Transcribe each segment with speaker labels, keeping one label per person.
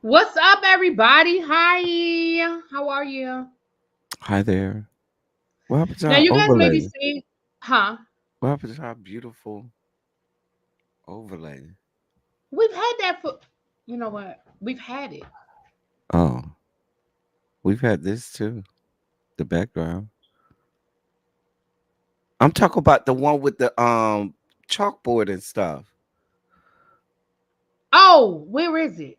Speaker 1: What's up, everybody? Hi, how are you?
Speaker 2: Hi there. What happened to
Speaker 1: Now,
Speaker 2: our
Speaker 1: you guys may be
Speaker 2: overlay?
Speaker 1: seeing, huh?
Speaker 2: What happened to our beautiful overlay?
Speaker 1: We've had that for, you know what? We've had it.
Speaker 2: Oh, we've had this too. The background. I'm talking about the one with the chalkboard and stuff.
Speaker 1: Oh, where is it?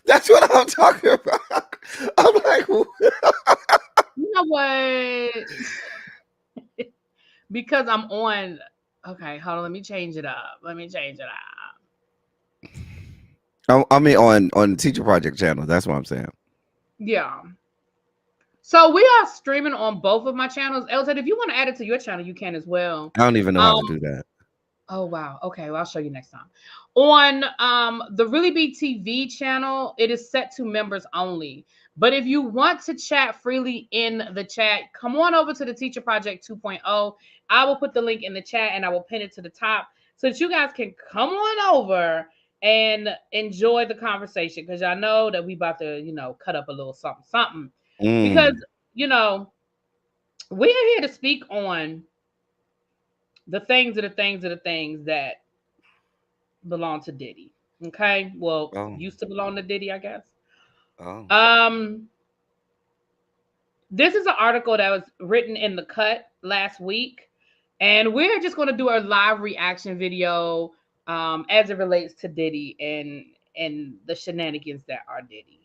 Speaker 2: That's what I'm talking about. I'm like,
Speaker 1: You know what? Because I'm on. Okay, hold on. Let me change it up. Let me change it up.
Speaker 2: I mean on the teacher project channel. That's what I'm saying.
Speaker 1: Yeah. So we are streaming on both of my channels. Elton, if you want to add it to your channel, you can as well.
Speaker 2: I don't even know how to
Speaker 1: Um,
Speaker 2: do that.
Speaker 1: Oh wow. Okay, well I'll show you next time. On the Really Be TV channel, it is set to members only. But if you want to chat freely in the chat, come on over to the Teacher Project 2.0. I will put the link in the chat and I will pin it to the top so that you guys can come on over and enjoy the conversation because y'all know that we about to, cut up a little something something. Because,
Speaker 2: Mm.
Speaker 1: you know, we are here to speak on the things that belong to Diddy. Okay. Well,
Speaker 2: Oh,
Speaker 1: used to belong to Diddy, I guess.
Speaker 2: oh.
Speaker 1: Um, this is an article that was written in the cut last week, and we're just going to do a live reaction video as it relates to Diddy and the shenanigans that are Diddy.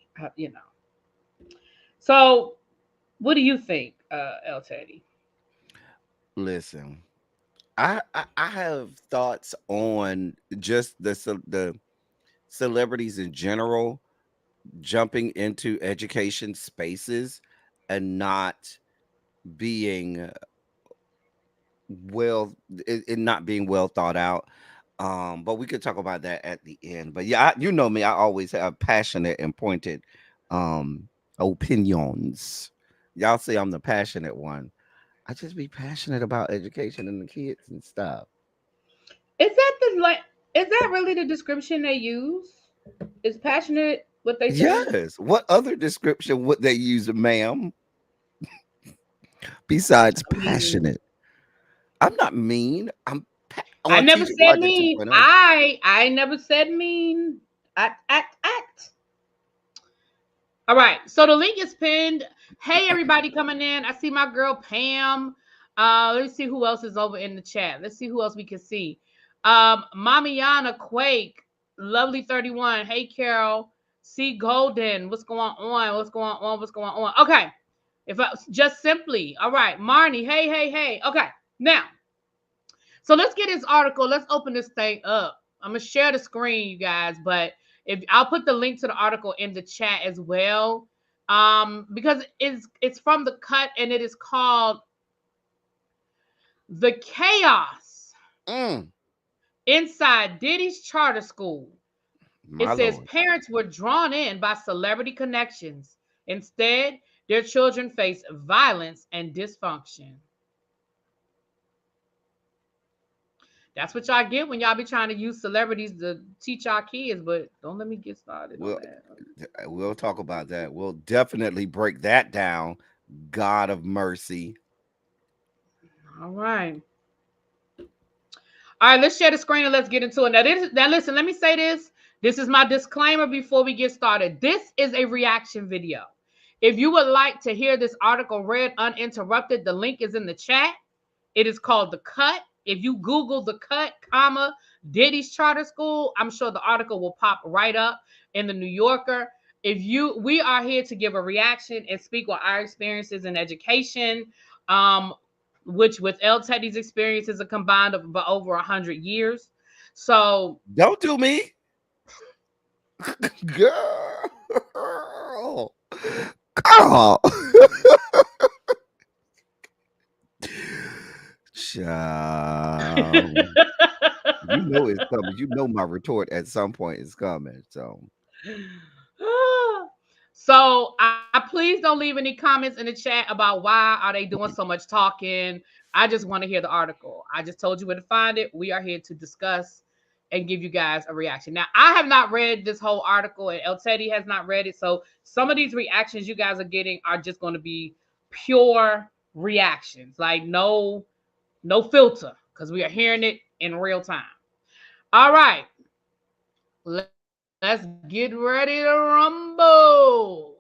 Speaker 1: So, what do you think, El Teddy?
Speaker 2: Listen, I have thoughts on just the celebrities in general jumping into education spaces and not being well it not being well thought out. But we could talk about that at the end. But yeah, you know me, I always have passionate and pointed um opinions. Y'all say I'm the passionate one. I just be passionate about education and the kids and stuff.
Speaker 1: Is that the like? Is that really the description they use? Is passionate what they say?
Speaker 2: Yes, what other description would they use, ma'am, besides
Speaker 1: I mean,
Speaker 2: passionate? I'm not mean.
Speaker 1: I
Speaker 2: On
Speaker 1: never
Speaker 2: Teacher
Speaker 1: said
Speaker 2: Project
Speaker 1: mean.
Speaker 2: 2.0.
Speaker 1: I never said mean. Act. All right. So the link is pinned. Hey everybody coming in. I see my girl Pam. Let's see who else is over in the chat. Let's see who else we can see. Mamiana Quake, Lovely 31. Hey Carol. C Golden. What's going on? What's going on? What's going on? Okay. If I just simply, all right, Marnie. Hey, hey, hey. Okay. Now, so let's get this article. Let's open this thing up. I'm gonna share the screen, you guys, but if I'll put the link to the article in the chat as well. Because it's from the cut and it is called The Chaos
Speaker 2: Mm,
Speaker 1: Inside Diddy's Charter School. It
Speaker 2: my
Speaker 1: says
Speaker 2: lord.
Speaker 1: parents were drawn in by celebrity connections. Instead, their children face violence and dysfunction. That's what y'all get when y'all be trying to use celebrities to teach our kids, but don't let me get started on
Speaker 2: We'll
Speaker 1: that.
Speaker 2: we'll talk about that. We'll definitely break that down. God of mercy.
Speaker 1: All right. All right, let's share the screen and let's get into it. Now listen, let me say this. This is my disclaimer before we get started. This is a reaction video. If you would like to hear this article read uninterrupted, the link is in the chat. It is called The Cut. If you Google The Cut, comma, Diddy's Charter School, I'm sure the article will pop right up in the New Yorker. We are here to give a reaction and speak on our experiences in education, um, which with El Teddy's experiences are combined of about over 100 years. So
Speaker 2: Don't do me. Girl. Girl. Child. You know it's coming. You know my retort at some point is coming. So
Speaker 1: so please don't leave any comments in the chat about why are they doing so much talking. I just want to hear the article. I just told you where to find it. We are here to discuss and give you guys a reaction. Now, I have not read this whole article, and El Teddy has not read it. So some of these reactions you guys are getting are just going to be pure reactions, like no filter, because we are hearing it in real time. All right, let's get ready to rumble.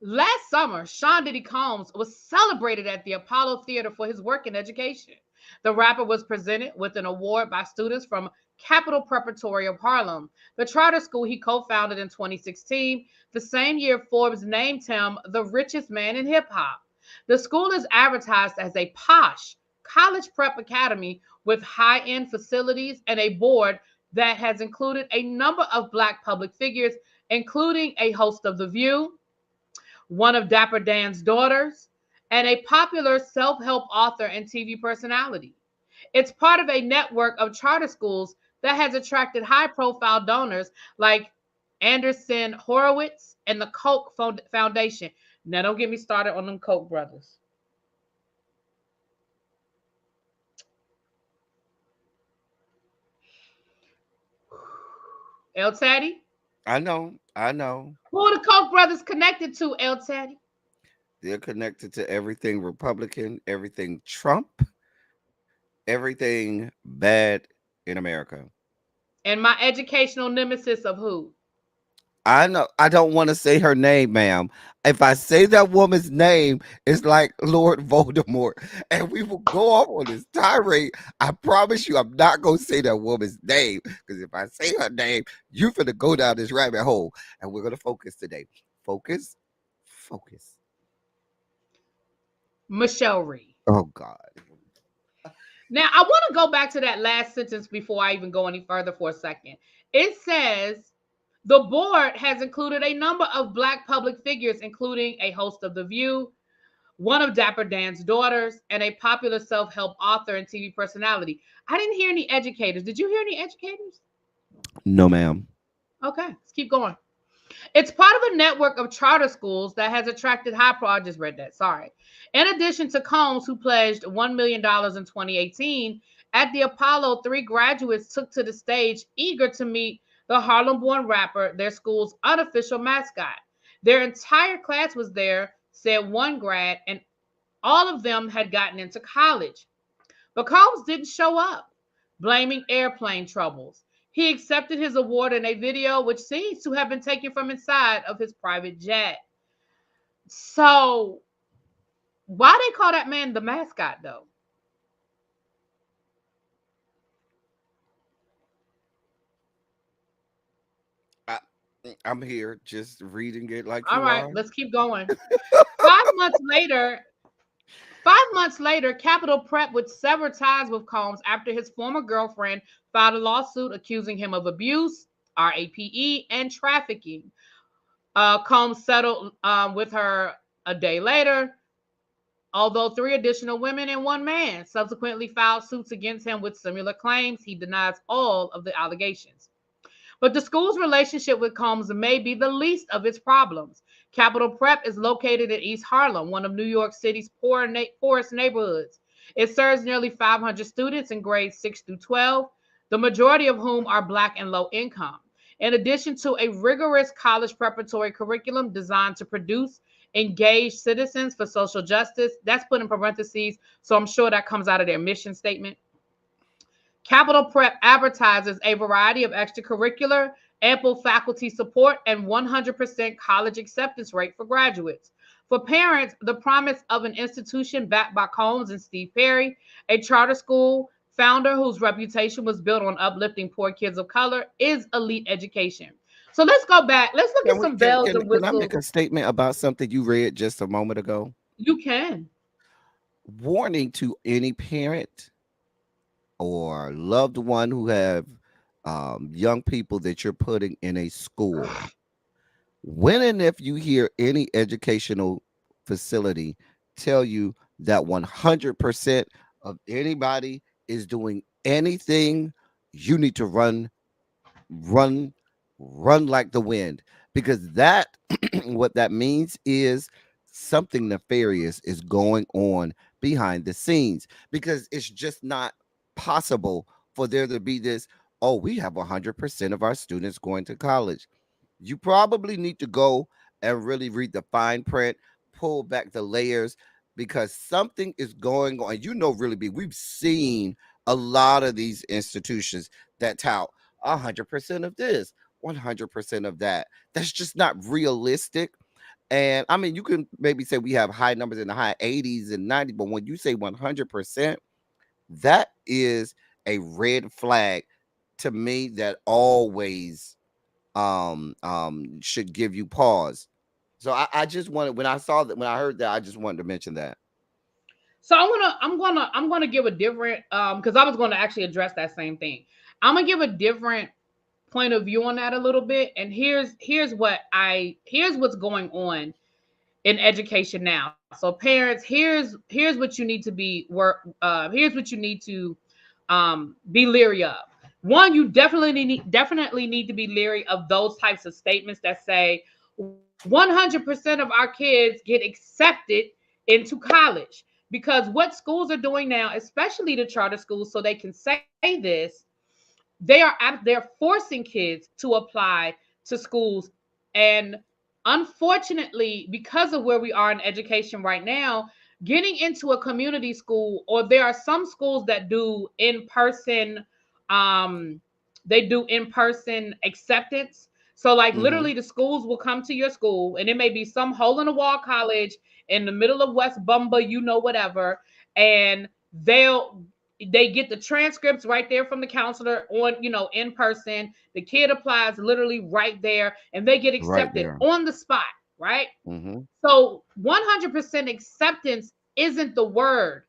Speaker 1: Last summer, Sean Diddy Combs was celebrated at the Apollo Theater for his work in education. The rapper was presented with an award by students from Capital Preparatory of Harlem, the charter school he co founded in 2016, the same year Forbes named him the richest man in hip hop. The school is advertised as a posh college prep academy with high end facilities and a board that has included a number of Black public figures, including a host of The View, one of Dapper Dan's daughters, and a popular self help author and TV personality. It's part of a network of charter schools that has attracted high profile donors like Anderson Horowitz and the Koch Foundation. Now, don't get me started on them Koch brothers. El Taddy?
Speaker 2: I know. I know.
Speaker 1: Who are the Koch brothers connected to, El Taddy?
Speaker 2: They're connected to everything Republican, everything Trump, everything bad in America.
Speaker 1: And my educational nemesis of who?
Speaker 2: I know. I don't want to say her name, ma'am. If I say that woman's name, it's like Lord Voldemort, and we will go off on this tirade. I promise you, I'm not gonna say that woman's name, because if I say her name, you're gonna go down this rabbit hole, and we're gonna focus today. Focus, focus.
Speaker 1: Michelle Rhee.
Speaker 2: Oh God.
Speaker 1: Now, I want to go back to that last sentence before I even go any further for a second. It says the board has included a number of Black public figures, including a host of The View, one of Dapper Dan's daughters, and a popular self help author and TV personality. I didn't hear any educators. Did you hear any educators?
Speaker 2: No, ma'am.
Speaker 1: Okay, let's keep going. It's part of a network of charter schools that has attracted high pro. I just read that. Sorry. In addition to Combs, who pledged $1 million in 2018, at the Apollo, 3 graduates took to the stage eager to meet the Harlem born rapper, their school's unofficial mascot. Their entire class was there, said one grad, and all of them had gotten into college. But Combs didn't show up, blaming airplane troubles. He accepted his award in a video which seems to have been taken from inside of his private jet. So, why they call that man the mascot, though?
Speaker 2: I, I'm here just reading it like
Speaker 1: All
Speaker 2: you
Speaker 1: right,
Speaker 2: are.
Speaker 1: let's keep going. 5 months later, 5 months later, Capital Prep would sever ties with Combs after his former girlfriend filed a lawsuit accusing him of abuse, RAPE, and trafficking. Combs settled with her a day later, although 3 additional women and 1 man subsequently filed suits against him with similar claims. He denies all of the allegations. But the school's relationship with Combs may be the least of its problems. Capital Prep is located in East Harlem, one of New York City's poorest neighborhoods. It serves nearly 500 students in grades 6 through 12, the majority of whom are Black and low income. In addition to a rigorous college preparatory curriculum designed to produce engaged citizens for social justice, that's put in parentheses, so I'm sure that comes out of their mission statement. Capital Prep advertises a variety of extracurricular, ample faculty support, and 100% college acceptance rate for graduates. For parents, the promise of an institution backed by Combs and Steve Perry, a charter school founder whose reputation was built on uplifting poor kids of color, is elite education. So let's go back. Let's look at
Speaker 2: Can we
Speaker 1: some bells and
Speaker 2: can I make
Speaker 1: whistles.
Speaker 2: a statement about something you read just a moment ago?
Speaker 1: You can.
Speaker 2: Warning to any parent or loved one who have young people that you're putting in a school. When and if you hear any educational facility tell you that 100% of anybody is doing anything, you need to run, run like the wind, because that what that means is something nefarious is going on behind the scenes, because it's just not possible for there to be this, oh, we have 100% of our students going to college. You probably need to go and really read the fine print, pull back the layers, because something is going on. You know, really, we've seen a lot of these institutions that tout 100% of this, 100% of that. That's just not realistic. And I mean, you can maybe say we have high numbers in the high 80s and 90s, but when you say 100%, that is a red flag to me that always should give you pause. So I just wanted, when I saw that, when I heard that, I just wanted to mention that.
Speaker 1: So I'm gonna give a different because I was gonna actually address that same thing. I'm gonna give a different point of view on that a little bit. And here's what's going on in education now. So parents, here's what you need to be here's what you need to be leery of. One, you definitely need to be leery of those types of statements that say 100% of our kids get accepted into college, because what schools are doing now, especially the charter schools, so they can say this, they're forcing kids to apply to schools. And unfortunately, because of where we are in education right now, getting into a community school, or there are some schools that do in person, um they do in person acceptance. So like
Speaker 2: Mm-hmm.
Speaker 1: literally the schools will come to your school, and it may be some hole in the wall college in the middle of West Bumba, whatever. And they'll they get the transcripts right there from the counselor on, in person. The kid applies literally right there, and they get
Speaker 2: Right
Speaker 1: accepted
Speaker 2: there.
Speaker 1: on the spot, right?
Speaker 2: Mm-hmm.
Speaker 1: So 100% acceptance isn't the word.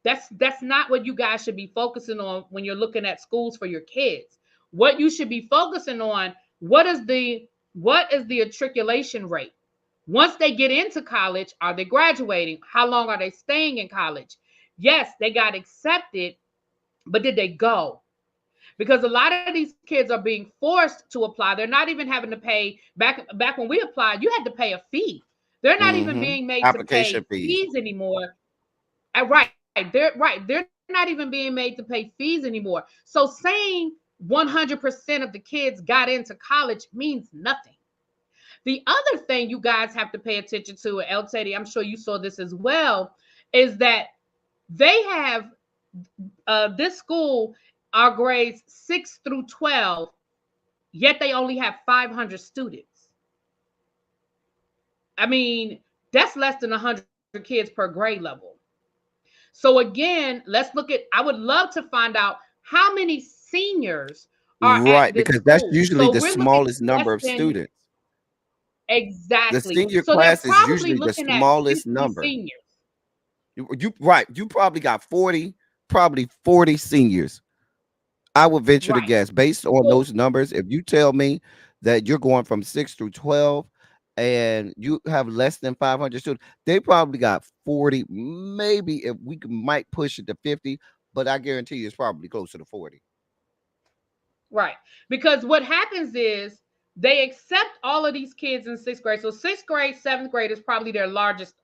Speaker 1: That's not what you guys should be focusing on when you're looking at schools for your kids. What you should be focusing on, what is the matriculation rate? Once they get into college, are they graduating? How long are they staying in college? Yes, they got accepted, but did they go? Because a lot of these kids are being forced to apply. They're not even having to pay. Back when we applied, you had to pay a fee. They're not even
Speaker 2: Mm-hmm.
Speaker 1: being made to
Speaker 2: Application
Speaker 1: pay
Speaker 2: fees.
Speaker 1: fees anymore. Right. They're not even being made to pay fees anymore. So saying 100% of the kids got into college means nothing. The other thing you guys have to pay attention to, El Teddy, I'm sure you saw this as well, is that they have this school are grades 6 through 12, yet they only have 500 students. I mean, that's less than 100 kids per grade level. So again, let's look at, I would love to find out how many seniors are at
Speaker 2: Right,
Speaker 1: this
Speaker 2: because that's
Speaker 1: school.
Speaker 2: usually
Speaker 1: So
Speaker 2: the
Speaker 1: we're looking
Speaker 2: smallest
Speaker 1: at less
Speaker 2: number of
Speaker 1: than,
Speaker 2: students. The
Speaker 1: exactly.
Speaker 2: senior
Speaker 1: So they're
Speaker 2: class is
Speaker 1: probably
Speaker 2: usually the
Speaker 1: looking at
Speaker 2: smallest
Speaker 1: 50
Speaker 2: number.
Speaker 1: seniors.
Speaker 2: You right. You probably got 40, probably 40 seniors. I would venture to
Speaker 1: Right.
Speaker 2: guess, based on
Speaker 1: So
Speaker 2: those numbers, if you tell me that you're going from 6 through 12 and you have less than 500 students, they probably got 40, maybe if might push it to 50, but I guarantee you it's probably closer to 40.
Speaker 1: right. Because what happens is they accept all of these kids in sixth grade. So sixth grade, seventh grade is probably their largest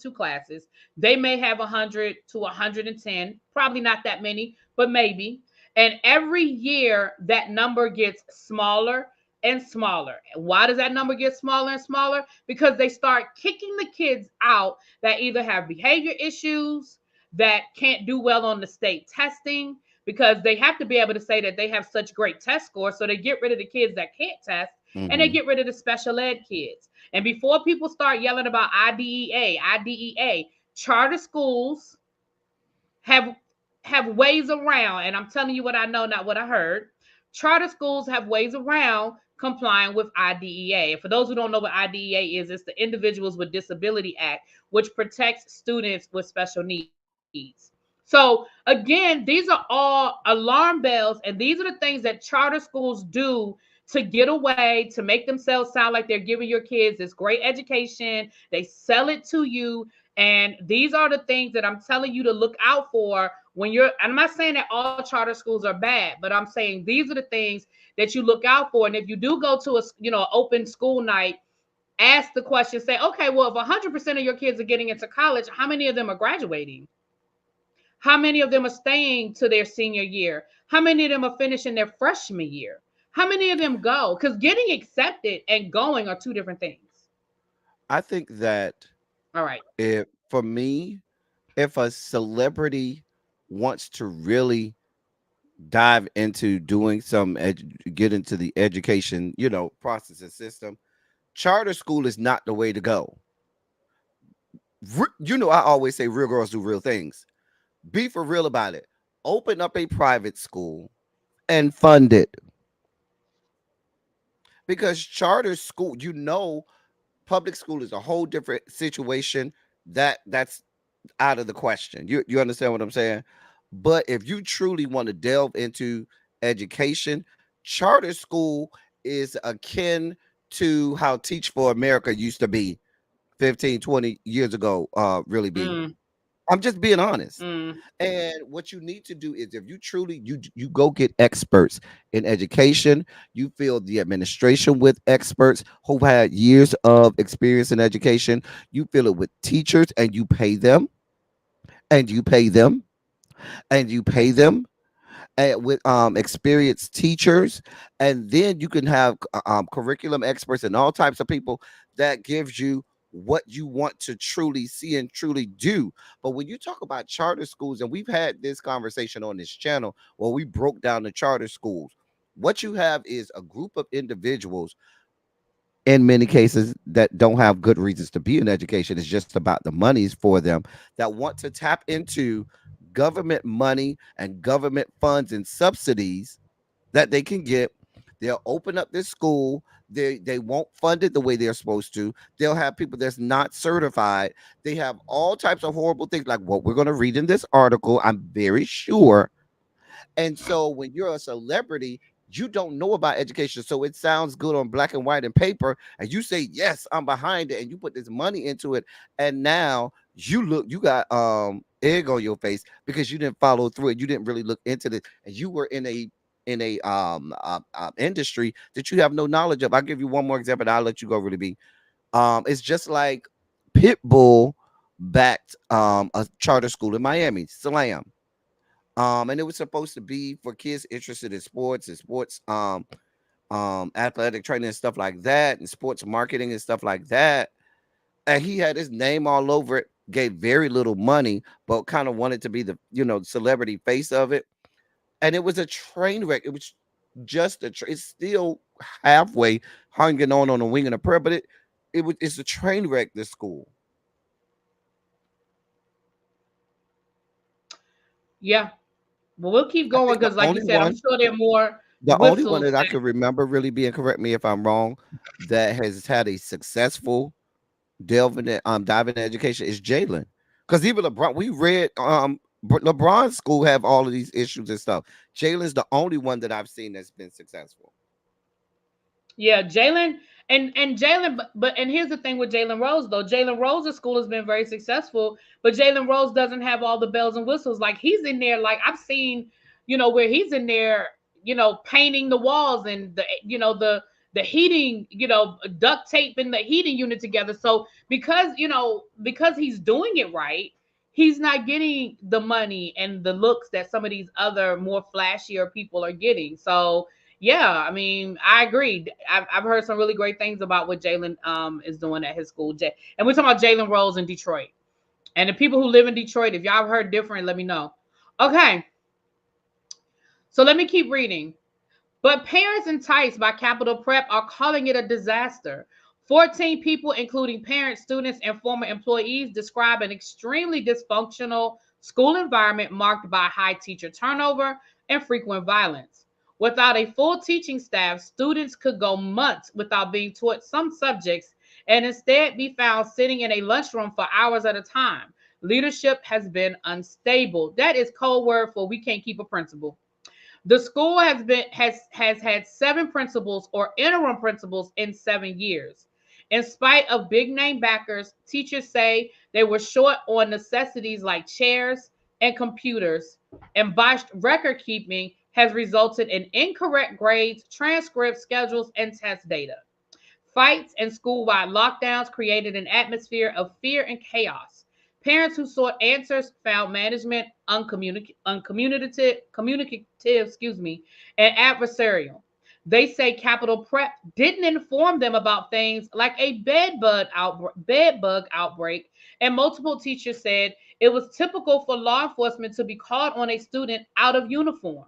Speaker 1: two classes. They may have 100 to 110, probably not that many, but maybe. And every year that number gets smaller and smaller. Why does that number get smaller and smaller? Because they start kicking the kids out that either have behavior issues, that can't do well on the state testing, because they have to be able to say that they have such great test scores. So they get rid of the kids that can't test, and they
Speaker 2: Hmm.
Speaker 1: get rid of the special ed kids. And before people start yelling about IDEA, charter schools have ways around, and I'm telling you what I know, not what I heard. Charter schools have ways around complying with IDEA. And for those who don't know what IDEA is, it's the Individuals with Disability Act, which protects students with special needs. So again, these are all alarm bells, and these are the things that charter schools do to get away, to make themselves sound like they're giving your kids this great education. They sell it to you. And these are the things that I'm telling you to look out for when you're, I'm not saying that all charter schools are bad, but I'm saying these are the things that you look out for. And if you do go to a, open school night, Ask the question, say, okay, well, if 100% of your kids are getting into college, how many of them are graduating? How many of them are staying to their senior year? How many of them are finishing their freshman year? How many of them go? Because getting accepted and going are two different things.
Speaker 2: I think that
Speaker 1: All right.
Speaker 2: if for me, if a celebrity wants to really dive into doing get into the education, process and system, charter school is not the way to go. I always say real girls do real things. Be for real about it. Open up a private school and fund it, because charter school, public school is a whole different situation. That's out of the question. You understand what I'm saying? But if you truly want to delve into education, charter school is akin to how Teach for America used to be 15, 20 years ago, really be.
Speaker 1: Mm,
Speaker 2: I'm just being honest.
Speaker 1: mm.
Speaker 2: And what you need to do is, if you truly you go get experts in education, you fill the administration with experts who've had years of experience in education, you fill it with teachers, and you pay them, and you pay them, and you pay them, with experienced teachers, and then you can have curriculum experts and all types of people that gives you what you want to truly see and truly do. But when you talk about charter schools, and we've had this conversation on this channel where we broke down the charter schools, what you have is a group of individuals, in many cases, that don't have good reasons to be in education. It's just about the monies for them, that want to tap into government money and government funds and subsidies that they can get. They'll open up this school. They won't fund it the way they're supposed to. They'll have people that's not certified. They have all types of horrible things like what we're going to read in this article, I'm very sure. And so when you're a celebrity, you don't know about education. So it sounds good on black and white and paper. And you say, yes, I'm behind it. And you put this money into it. And now you got egg on your face because you didn't follow through it. You didn't really look into this. And you were in a industry that you have no knowledge of. I'll give you one more example, and I'll let you go, really be. It's just like Pitbull backed a charter school in Miami, Slam. And it was supposed to be for kids interested in sports and athletic training and stuff like that, and sports marketing and stuff like that. And he had his name all over it, gave very little money, but kind of wanted to be the celebrity face of it. And it was a train wreck. It was just it's still halfway hanging on a wing and a prayer, but it's a train wreck, this school.
Speaker 1: Yeah. Well, we'll keep
Speaker 2: I
Speaker 1: going
Speaker 2: think the
Speaker 1: because, like you
Speaker 2: only
Speaker 1: said, I'm
Speaker 2: one
Speaker 1: sure there are more
Speaker 2: The only one
Speaker 1: whistles.
Speaker 2: that I could remember, really being, correct me if I'm wrong, that has had a successful diving in education is Jalen. Because even LeBron, we read LeBron's school have all of these issues and stuff. Jalen's the only one that I've seen that's been successful.
Speaker 1: Yeah, Jalen and Jalen, but and here's the thing with Jalen Rose though. Jalen Rose's school has been very successful, but Jalen Rose doesn't have all the bells and whistles. Like he's in there, like I've seen, where he's in there, painting the walls and the heating, duct taping the heating unit together. So because he's doing it right, he's not getting the money and the looks that some of these other more flashier people are getting. So yeah, I mean, I agree. I've heard some really great things about what Jalen is doing at his school. And we're talking about Jalen Rose in Detroit. And the people who live in Detroit, if y'all have heard different, let me know. Okay, so let me keep reading. But parents enticed by Capital Prep are calling it a disaster. 14 people, including parents, students, and former employees, describe an extremely dysfunctional school environment marked by high teacher turnover and frequent violence. Without a full teaching staff, students could go months without being taught some subjects and instead be found sitting in a lunchroom for hours at a time. Leadership has been unstable. That is code word for we can't keep a principal. The school has had 7 principals or interim principals in 7 years. In spite of big name backers, teachers say they were short on necessities like chairs and computers, and botched record keeping has resulted in incorrect grades, transcripts, schedules, and test data. Fights and school-wide lockdowns created an atmosphere of fear and chaos. Parents who sought answers found management uncommunicative, and adversarial. They say Capital Prep didn't inform them about things like a bed bug outbreak, and multiple teachers said it was typical for law enforcement to be called on a student out of uniform.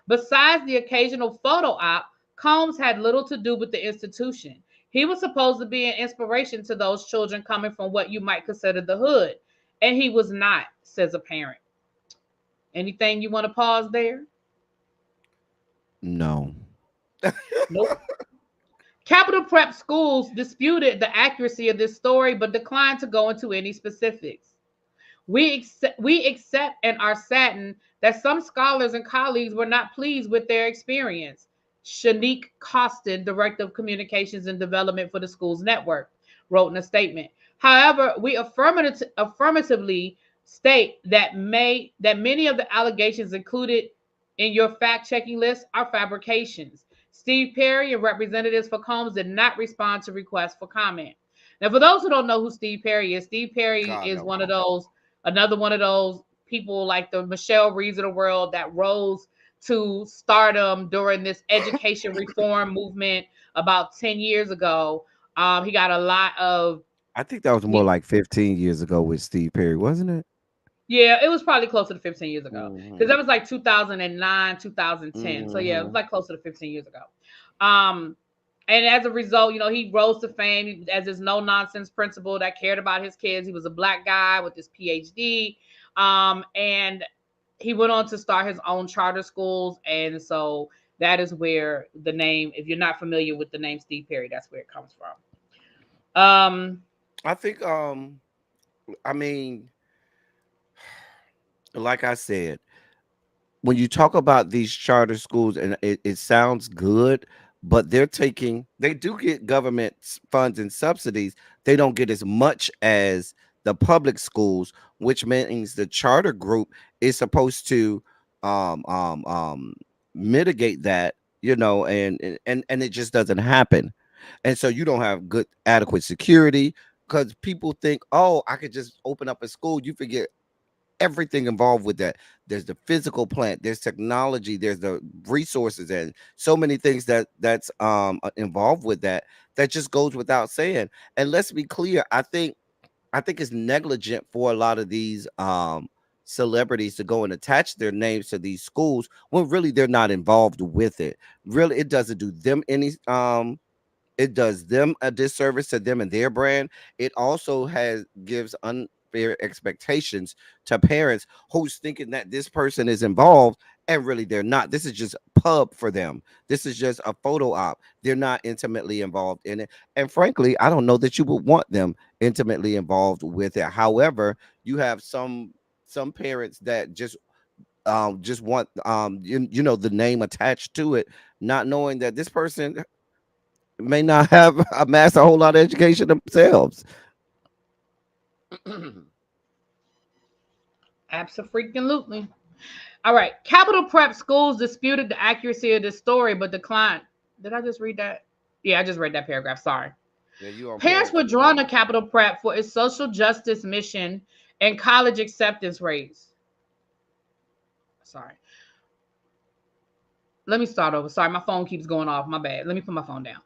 Speaker 1: Besides the occasional photo op, Combs had little to do with the institution. He was supposed to be an inspiration to those children coming from what you might consider the hood, and he was not, says a parent. Anything you want to pause there?
Speaker 2: No.
Speaker 1: Nope. Capital Prep schools disputed the accuracy of this story but declined to go into any specifics. We accept and are saddened that some scholars and colleagues were not pleased with their experience. Shanique Costin, Director of Communications and Development for the school's network, wrote in a statement. However, we affirmatively state that many of the allegations included in your fact-checking list are fabrications. Steve Perry and representatives for Combs did not respond to requests for comment. Now, for those who don't know who Steve Perry
Speaker 2: God
Speaker 1: is
Speaker 2: no.
Speaker 1: another one of those people like the Michelle Reeves of the world that rose to stardom during this education reform movement about 10 years ago. He got a lot of,
Speaker 2: I think that was more like 15 years ago with Steve Perry, wasn't it?
Speaker 1: yeah, it was probably closer to 15 years ago because
Speaker 2: Hmm.
Speaker 1: that was like 2009, 2010. So yeah, it was
Speaker 2: Hmm.
Speaker 1: like closer to 15 years ago. Um, and as a result, he rose to fame as this no nonsense principal that cared about his kids. He was a black guy with his PhD. And he went on to start his own charter schools. And so that is where the name, if you're not familiar with the name Steve Perry, that's where it comes from.
Speaker 2: I think I mean, like I said, when you talk about these charter schools, and it sounds good, but they do get government funds and subsidies. They don't get as much as the public schools, which means the charter group is supposed to um um um mitigate that, and it just doesn't happen. And so you don't have good adequate security because people think, oh, I could just open up a school. You forget everything involved with that. There's the physical plant, there's technology, there's the resources, and so many things that's involved with that, that just goes without saying. And let's be clear, I think it's negligent for a lot of these celebrities to go and attach their names to these schools when really they're not involved with it. Really, it doesn't do them any it does them a disservice to them and their brand. It also gives unfair expectations to parents who's thinking that this person is involved and really they're not. This is just pub for them. This is just a photo op. They're not intimately involved in it. And frankly, I don't know that you would want them intimately involved with it. However, you have some parents that just want the name attached to it, not knowing that this person may not have amassed a whole lot of education themselves.
Speaker 1: Absolutely. All right. Capital Prep schools disputed the accuracy of this story, but declined. Did I just read that? Yeah, I just read that paragraph. Sorry.
Speaker 2: Yeah, you on
Speaker 1: Parents
Speaker 2: page
Speaker 1: were drawn to Capital Prep for its social justice mission and college acceptance rates. Sorry. Let me start over. Sorry, my phone keeps going off. My bad. Let me put my phone down.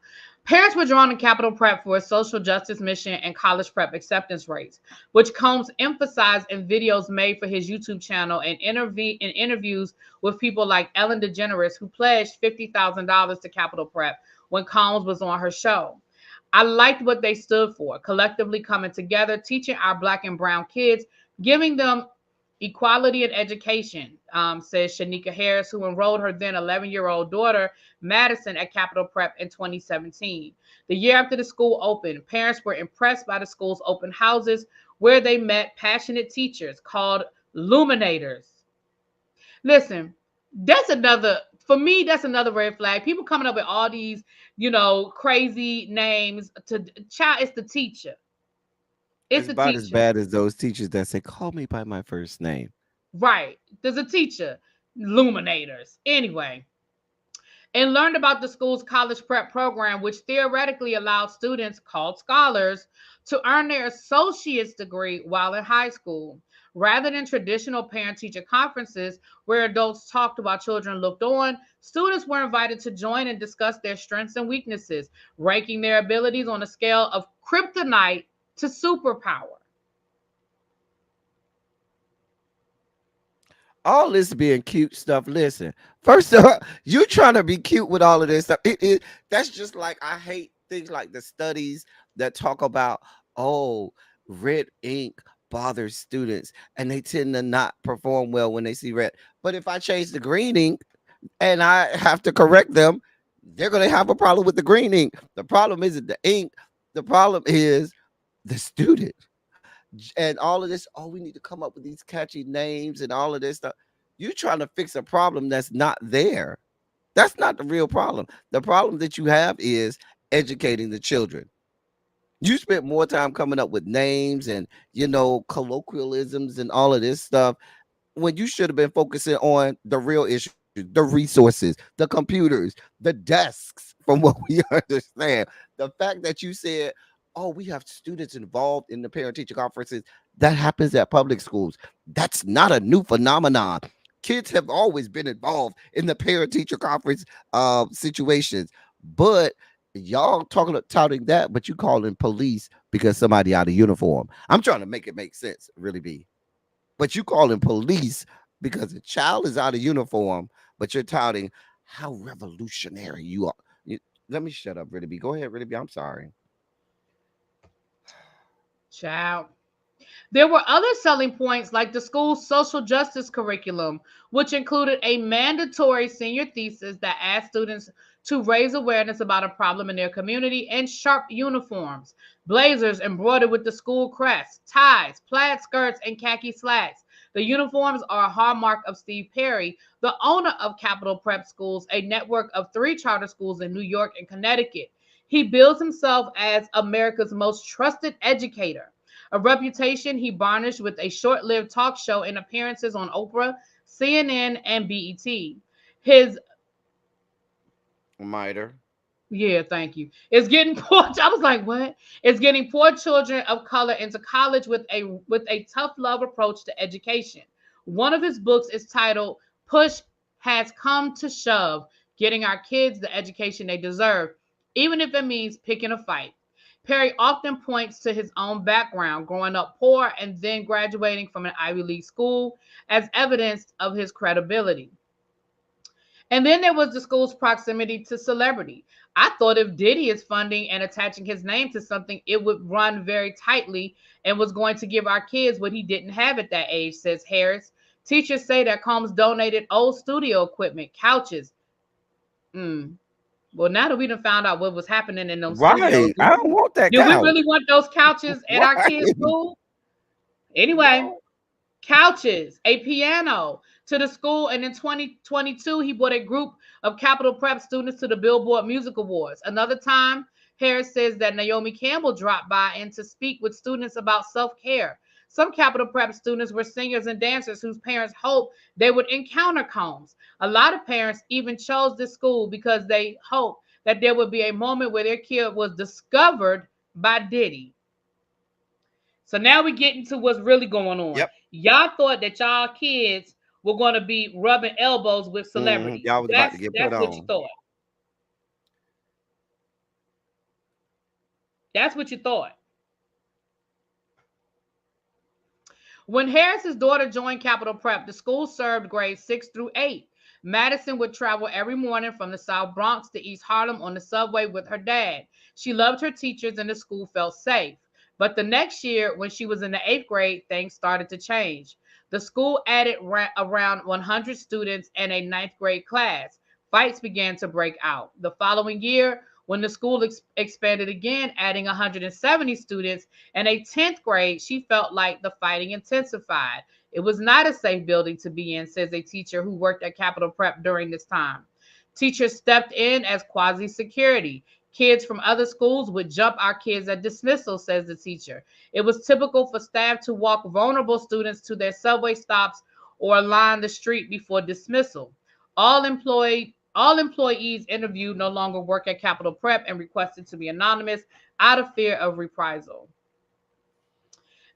Speaker 1: Parents were drawn to Capital Prep for its social justice mission and college prep acceptance rates, which Combs emphasized in videos made for his YouTube channel and interviews with people like Ellen DeGeneres, who pledged $50,000 to Capital Prep when Combs was on her show. I liked what they stood for, collectively coming together, teaching our Black and brown kids, giving them equality in education, says Shanika Harris, who enrolled her then 11-year-old daughter, Madison, at Capital Prep in 2017. The year after the school opened, parents were impressed by the school's open houses where they met passionate teachers called Luminators. Listen, for me, that's another red flag. People coming up with all these, crazy names to child. It's the teacher. It's
Speaker 2: It's
Speaker 1: the
Speaker 2: about as
Speaker 1: teacher.
Speaker 2: bad as those teachers that say, "Call me by my first name."
Speaker 1: Right. There's a teacher. Luminators. Anyway, and learned about the school's college prep program, which theoretically allowed students called scholars to earn their associate's degree while in high school. Rather than traditional parent teacher conferences where adults talked while children looked on, students were invited to join and discuss their strengths and weaknesses, ranking their abilities on a scale of kryptonite to superpower.
Speaker 2: All this being cute stuff. Listen, first of all, you trying to be cute with all of this stuff. That's just like I hate things like the studies that talk about, oh, red ink bothers students and they tend to not perform well when they see red. But if I change the green ink and I have to correct them, they're gonna have a problem with the green ink. The problem isn't the ink, the problem is the student. And all of this, oh, we need to come up with these catchy names and all of this stuff. You're trying to fix a problem that's not there. That's not the real problem. The problem that you have is educating the children. You spent more time coming up with names and, colloquialisms and all of this stuff when you should have been focusing on the real issues, the resources, the computers, the desks, from what we understand. The fact that you said, oh, we have students involved in the parent teacher conferences, that happens at public schools. That's not a new phenomenon. Kids have always been involved in the parent teacher conference situations, but y'all talking touting that, but you calling police because somebody out of uniform. I'm trying to make it make sense, really be. But you calling police because a child is out of uniform, but you're touting how revolutionary you are. Let me shut up, really be. Go ahead, really be. I'm sorry.
Speaker 1: Child. There were other selling points like the school's social justice curriculum, which included a mandatory senior thesis that asked students to raise awareness about a problem in their community, and sharp uniforms, blazers embroidered with the school crest, ties, plaid skirts, and khaki slacks. The uniforms are a hallmark of Steve Perry, the owner of Capital Prep Schools, a network of 3 charter schools in New York and Connecticut. He bills himself as America's most trusted educator, a reputation he varnished with a short lived talk show and appearances on Oprah, CNN, and BET. His
Speaker 2: Miter.
Speaker 1: Yeah, thank you. It's getting poor. I was like, what? It's getting poor children of color into college with a tough love approach to education. One of his books is titled "Push Has Come to Shove: Getting Our Kids the Education They Deserve, Even if it means picking a fight." Perry often points to his own background, growing up poor and then graduating from an Ivy League school, as evidence of his credibility. And then there was the school's proximity to celebrity. I thought if Diddy is funding and attaching his name to something, it would run very tightly and was going to give our kids what he didn't have at that age, says Harris. Teachers say that Combs donated old studio equipment, couches. Mm. Well, now that we done found out what was happening in those studios,
Speaker 2: Right. I don't want that
Speaker 1: do we
Speaker 2: couch.
Speaker 1: really want those couches at our kids'
Speaker 2: Right.
Speaker 1: school? Anyway,
Speaker 2: No.
Speaker 1: couches, a piano to the school. And in 2022, he brought a group of Capital Prep students to the Billboard Music Awards. Another time, Harris says that Naomi Campbell dropped by and to speak with students about self-care. Some Capital Prep students were singers and dancers whose parents hoped they would encounter Combs. A lot of parents even chose this school because they hoped that there would be a moment where their kid was discovered by Diddy. So now we get into what's really going on.
Speaker 2: Yep.
Speaker 1: Y'all thought that y'all kids were going to be rubbing elbows with celebrities.
Speaker 2: Y'all was about to get put
Speaker 1: That's what you
Speaker 2: on.
Speaker 1: thought. That's what you thought. When Harris's daughter joined Capital Prep, the school served grades 6 through 8. Madison would travel every morning from the South Bronx to East Harlem on the subway with her dad. She loved her teachers and the school felt safe. But the next year, when she was in the 8th grade, things started to change. The school added around 100 students and a ninth-grade class. Fights began to break out. The following year, when the school expanded again, adding 170 students and a 10th grade, she felt like the fighting intensified. It was not a safe building to be in, says a teacher who worked at Capital Prep during this time. Teachers stepped in as quasi security. Kids from other schools would jump our kids at dismissal, says the teacher. It was typical for staff to walk vulnerable students to their subway stops or line the street before dismissal. All employed All employees interviewed no longer work at Capital Prep and requested to be anonymous out of fear of reprisal.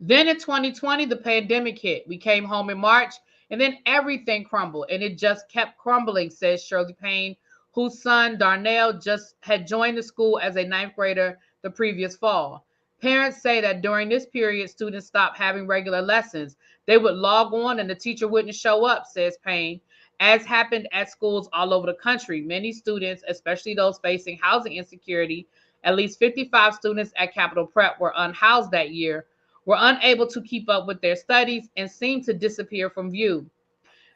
Speaker 1: Then in 2020, the pandemic hit. We came home in March, and then everything crumbled, and it just kept crumbling, says Shirley Payne, whose son Darnell just had joined the school as a ninth grader the previous fall. Parents say that during this period, students stopped having regular lessons. They would log on and the teacher wouldn't show up, says Payne. As happened at schools all over the country, many students, especially those facing housing insecurity, at least 55 students at Capital Prep were unhoused that year, were unable to keep up with their studies, and seemed to disappear from view.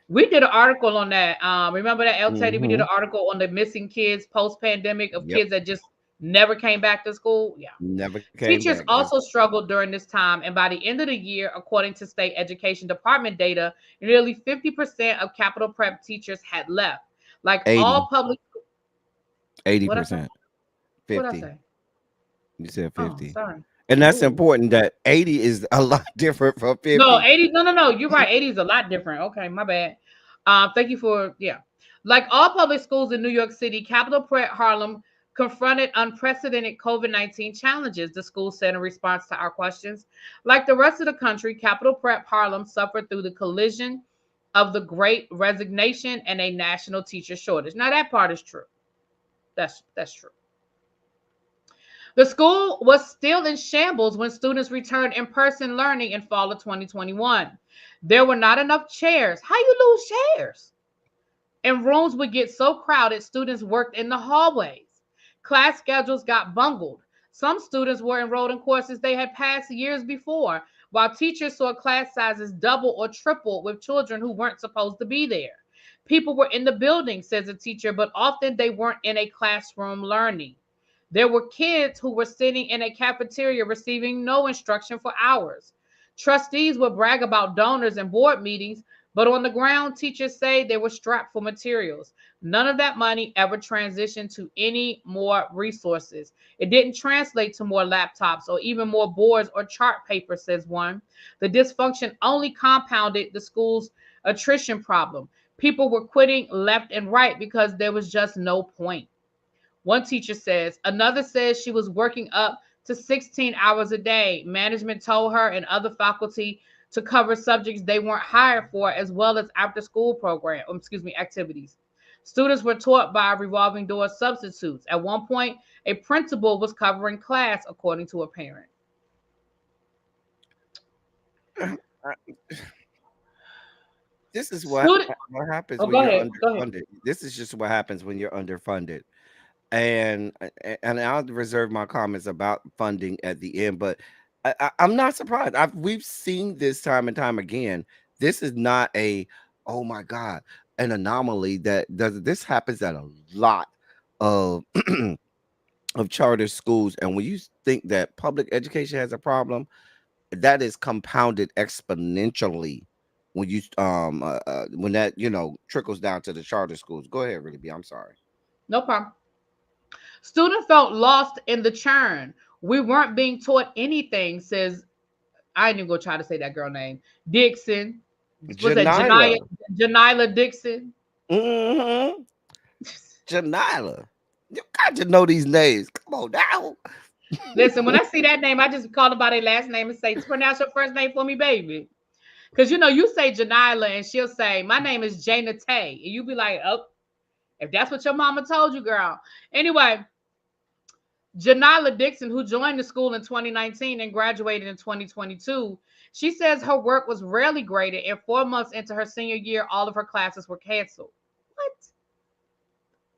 Speaker 1: We did an article on that. Remember that, El Teddy? We did
Speaker 2: Mm-hmm.
Speaker 1: an article on the missing kids post-pandemic of
Speaker 2: Yep.
Speaker 1: kids that just never came back to school. Yeah.
Speaker 2: Never came
Speaker 1: Teachers
Speaker 2: back. Just
Speaker 1: also struggled during this time, and by the end of the year, according to state education department data, nearly 50% of Capital Prep teachers had left. Like
Speaker 2: 80,
Speaker 1: all public, what I say?
Speaker 2: 80%.
Speaker 1: What I
Speaker 2: 50.
Speaker 1: say?
Speaker 2: You said
Speaker 1: Oh,
Speaker 2: 50.
Speaker 1: sorry.
Speaker 2: And that's
Speaker 1: Ooh.
Speaker 2: important that 80 is a lot different from
Speaker 1: No,
Speaker 2: 50.
Speaker 1: 80. No. You're right. 80 is a lot different. Okay, my bad. Thank you for, yeah. Like all public schools in New York City, Capital Prep Harlem confronted unprecedented COVID-19 challenges, the school said in response to our questions. Like the rest of the country, Capital Prep Harlem suffered through the collision of the great resignation and a national teacher shortage. Now that part is true. That's true. The school was still in shambles when students returned in-person learning in fall of 2021. There were not enough chairs. How you lose chairs? And rooms would get so crowded, students worked in the hallways. Class schedules got bungled. Some students were enrolled in courses they had passed years before, while teachers saw class sizes double or triple with children who weren't supposed to be there. People were in the building, says a teacher, but often they weren't in a classroom learning. There were kids who were sitting in a cafeteria receiving no instruction for hours. Trustees would brag about donors and board meetings, but on the ground, teachers say they were strapped for materials. None of that money ever transitioned to any more resources. It didn't translate to more laptops or even more boards or chart paper, says one. The dysfunction only compounded the school's attrition problem. People were quitting left and right because there was just no point. One teacher says. Another says she was working up to 16 hours a day. Management told her and other faculty to cover subjects they weren't hired for, as well as after school activities. Students were taught by revolving door substitutes. At one point, a principal was covering class, according to a parent.
Speaker 2: This is
Speaker 1: Student,
Speaker 2: what happens
Speaker 1: oh,
Speaker 2: when
Speaker 1: go
Speaker 2: you're
Speaker 1: ahead. Go ahead.
Speaker 2: underfunded. This is just what happens when you're underfunded. And I'll reserve my comments about funding at the end, but I'm not surprised. We've seen this time and time again. This is not a, oh my God, an anomaly. That does this happens at a lot of of charter schools. And when you think that public education has a problem, that is compounded exponentially when that trickles down to the charter schools. Go ahead, really, B. I'm sorry.
Speaker 1: No problem. Student felt lost in the churn. We weren't being taught anything, says, I ain't even gonna try to say that girl name. Dixon. Was that
Speaker 2: Janila.
Speaker 1: Janila Dixon?
Speaker 2: Mm-hmm. Janila. You got to know these names. Come on now.
Speaker 1: Listen, when I see that name, I just call them by their last name and say, pronounce your first name for me, baby. Because you say Janila and she'll say, my name is Jana Tay. And you be like, oh, if that's what your mama told you, girl. Anyway, Janila Dixon, who joined the school in 2019 and graduated in 2022, she says her work was rarely graded, and 4 months into her senior year, all of her classes were canceled. What?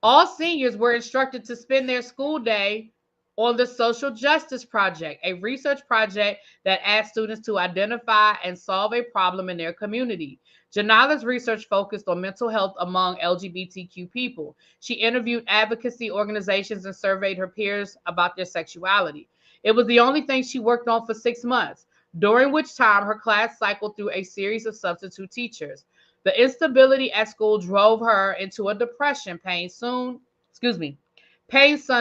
Speaker 1: All seniors were instructed to spend their school day on the Social Justice Project, a research project that asks students to identify and solve a problem in their community. Janala's research focused on mental health among LGBTQ people. She interviewed advocacy organizations and surveyed her peers about their sexuality. It was the only thing she worked on for 6 months, during which time her class cycled through a series of substitute teachers. The instability at school drove her into a depression. Payne's son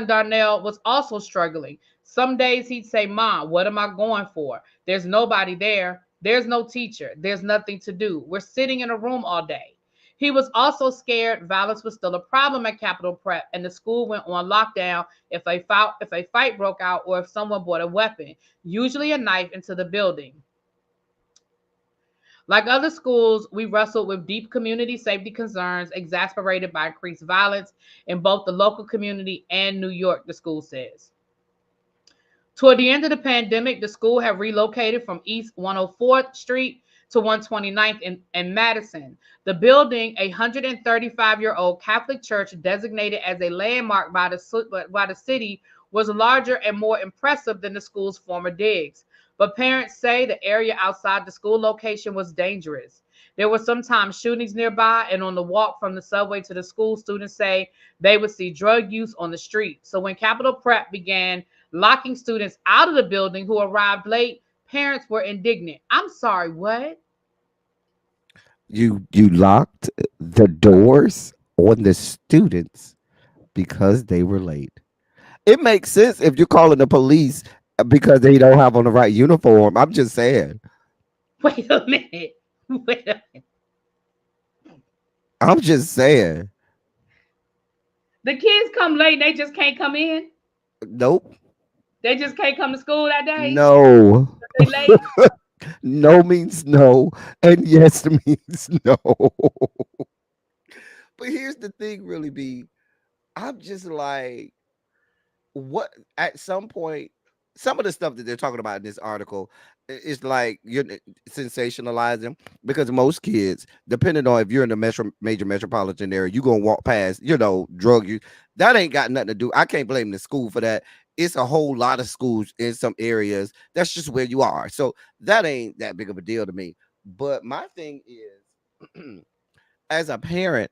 Speaker 1: Darnell was also struggling. Some days he'd say, Mom, what am I going for? There's nobody there. There's no teacher. There's nothing to do. We're sitting in a room all day. He was also scared violence was still a problem at Capitol Prep, and the school went on lockdown if a fight broke out or if someone brought a weapon, usually a knife, into the building. Like other schools, we wrestled with deep community safety concerns exasperated by increased violence in both the local community and New York, the school says. Toward the end of the pandemic, the school had relocated from East 104th Street to 129th in Madison. The building, a 135-year-old Catholic church designated as a landmark by the city, was larger and more impressive than the school's former digs. But parents say the area outside the school location was dangerous. There were sometimes shootings nearby, and on the walk from the subway to the school, students say they would see drug use on the street. So when Capitol Prep began locking students out of the building who arrived late, parents were indignant. I'm sorry, what?
Speaker 2: You locked the doors on the students because they were late. It makes sense if you're calling the police because they don't have on the right uniform. I'm just saying.
Speaker 1: Wait a minute. Wait a minute.
Speaker 2: I'm just saying.
Speaker 1: The kids come late, they just can't come in.
Speaker 2: Nope.
Speaker 1: They just can't come to school that day.
Speaker 2: No.
Speaker 1: They late.
Speaker 2: No means no, and yes means no. But here's the thing, really, B. I'm just like, what at some point, some of the stuff that they're talking about in this article is like you're sensationalizing because most kids, depending on if you're in the major metropolitan area, you're gonna walk past, drug use. That ain't got nothing to do. I can't blame the school for that. It's a whole lot of schools in some areas. That's just where you are. So that ain't that big of a deal to me. But my thing is, as a parent,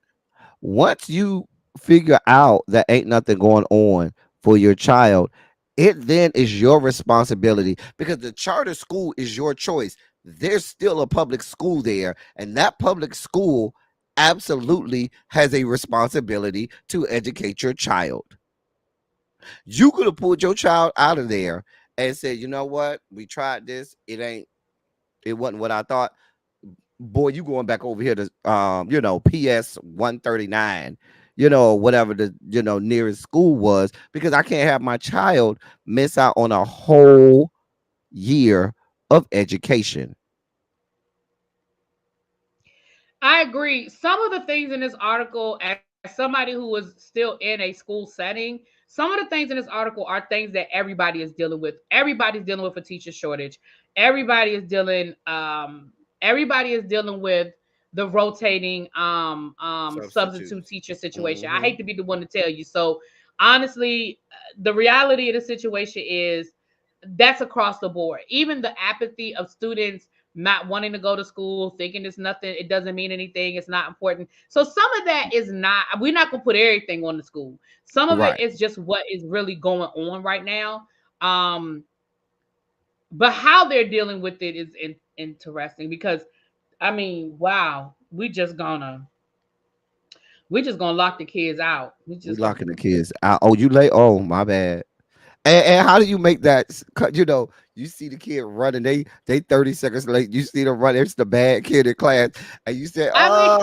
Speaker 2: once you figure out that ain't nothing going on for your child, it then is your responsibility because the charter school is your choice. There's still a public school there, and that public school absolutely has a responsibility to educate your child. You could have pulled your child out of there and said, you know what, we tried this, it wasn't what I thought. Boy, you going back over here to PS 139, whatever the nearest school was, because I can't have my child miss out on a whole year of education.
Speaker 1: I agree. Some of the things in this article, as somebody who was still in a school setting, some of the things in this article are things that everybody is dealing with. Everybody's dealing with a teacher shortage. Everybody is dealing everybody is dealing with the rotating
Speaker 2: Substitute.
Speaker 1: substitute teacher situation. I
Speaker 2: Hmm.
Speaker 1: hate to be the one to tell you. So honestly, the reality of the situation is that's across the board. Even the apathy of students not wanting to go to school, thinking it's nothing, it doesn't mean anything, it's not important. So some of that is not, we're not gonna put everything on the school. Some of it
Speaker 2: Right.
Speaker 1: is just what is really going on right now. Um, but how they're dealing with it is interesting because I mean, wow, we just gonna lock the kids out. We
Speaker 2: We
Speaker 1: just gonna
Speaker 2: locking the kids out. Oh, you late? Oh, my bad. And how do you make that? You see the kid running. They 30 seconds late. You see them run. It's the bad kid in class, and you say,
Speaker 1: I mean,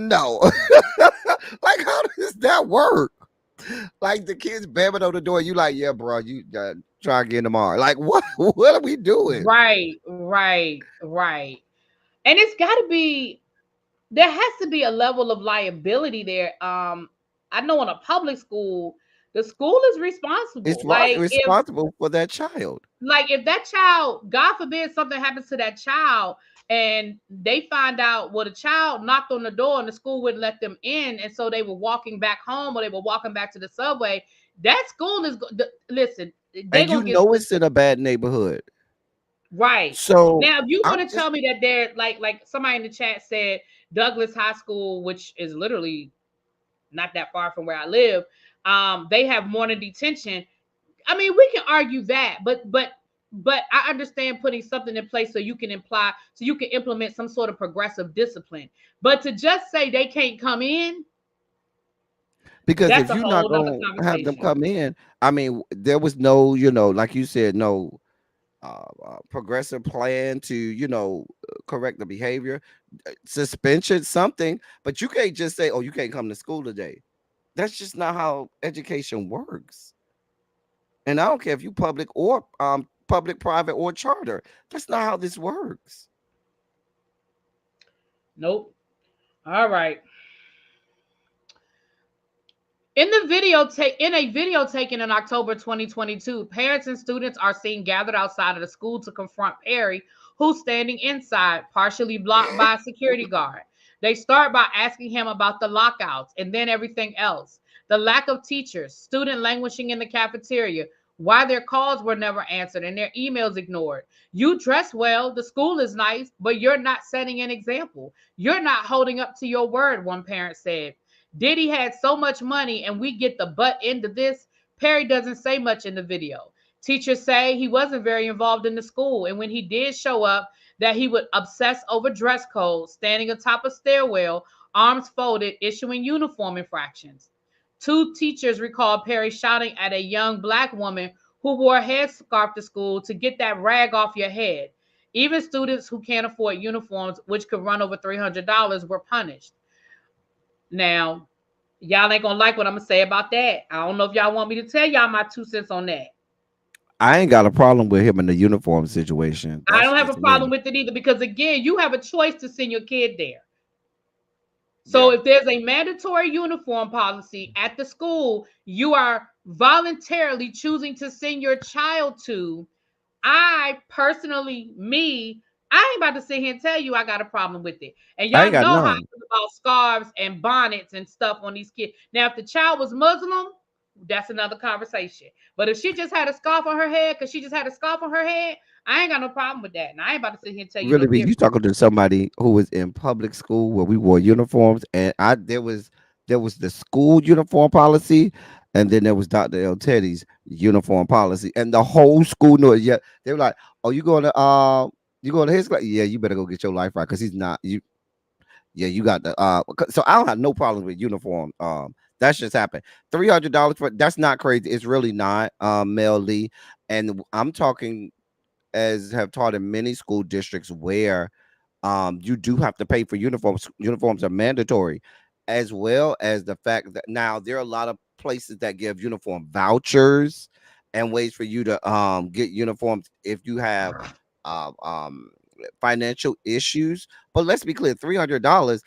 Speaker 2: no." Like, how does that work? Like the kids bamming on the door. You like, yeah, bro. You try again tomorrow. Like, what? What are we doing?
Speaker 1: right. And it's got to be, there has to be a level of liability there. I know in a public school, the school is
Speaker 2: It's
Speaker 1: responsible.
Speaker 2: right responsible for that child.
Speaker 1: Like if that child, God forbid, something happens to that child, and they find out, well, the child knocked on the door and the school wouldn't let them in, and so they were walking back home or they were walking back to the subway. That school is listen. They're
Speaker 2: And
Speaker 1: gonna get
Speaker 2: it's in a bad neighborhood.
Speaker 1: right
Speaker 2: So
Speaker 1: now. If you
Speaker 2: I'm
Speaker 1: want to
Speaker 2: just
Speaker 1: tell me that they're like somebody in the chat said, Douglas High School, which is literally not that far from where I live, they have morning detention. I mean, we can argue that, but I understand putting something in place so you can implement some sort of progressive discipline. But to just say they can't come in,
Speaker 2: because
Speaker 1: that's
Speaker 2: if
Speaker 1: a
Speaker 2: you're not
Speaker 1: whole nother
Speaker 2: gonna have them
Speaker 1: conversation.
Speaker 2: come in, I mean, there was no, like you said, no. progressive plan to, correct the behavior, suspension, something. But you can't just say, "Oh, you can't come to school today." That's just not how education works. And I don't care if you public, private, or charter. That's not how this works.
Speaker 1: Nope. All right. In a video taken in October 2022, parents and students are seen gathered outside of the school to confront Perry, who's standing inside, partially blocked by a security guard. They start by asking him about the lockouts and then everything else. The lack of teachers, student languishing in the cafeteria, why their calls were never answered and their emails ignored. You dress well, the school is nice, but you're not setting an example. You're not holding up to your word, one parent said. Diddy had so much money and we get the butt end of this. Perry doesn't say much in the video. Teachers say he wasn't very involved in the school, and when he did show up, that he would obsess over dress code, standing atop a stairwell, arms folded, issuing uniform infractions. Two teachers recalled Perry shouting at a young black woman who wore a headscarf to school to get that rag off your head. Even students who can't afford uniforms, which could run over $300, were punished. Now, y'all ain't gonna like what I'm gonna say about that. I don't know if y'all want me to tell y'all my 2 cents on that.
Speaker 2: I ain't got a problem with him in the uniform situation.
Speaker 1: I
Speaker 2: That's
Speaker 1: don't have a
Speaker 2: just
Speaker 1: problem
Speaker 2: me.
Speaker 1: with it either because again, you have a choice to send your kid there. So
Speaker 2: Yeah.
Speaker 1: if there's a mandatory uniform policy at the school you are voluntarily choosing to send your child to, I personally, I ain't about to sit here and tell you I got a problem with it. And
Speaker 2: I ain't
Speaker 1: y'all
Speaker 2: got
Speaker 1: know how I
Speaker 2: none.
Speaker 1: feel about scarves and bonnets and stuff on these kids. Now, if the child was Muslim, that's another conversation. But if she just had a scarf on her head, because she just had a scarf on her head, I ain't got no problem with that. And I ain't about to sit here and tell you no
Speaker 2: Really, be you
Speaker 1: different.
Speaker 2: talking to somebody who was in public school where we wore uniforms, and there was the school uniform policy, and then there was Dr. L. Teddy's uniform policy, and the whole school knew it. Yeah, they were like, "Oh, you going to his class? Yeah, you better go get your life right because he's not you. Yeah, you got the So I don't have no problems with uniform. That's just happened. $300 for that's not crazy. It's really not, Mel Lee, and I'm talking as have taught in many school districts where you do have to pay for uniforms. Uniforms are mandatory, as well as the fact that now there are a lot of places that give uniform vouchers and ways for you to get uniforms if you have uh, um financial issues. But let's be clear, $300,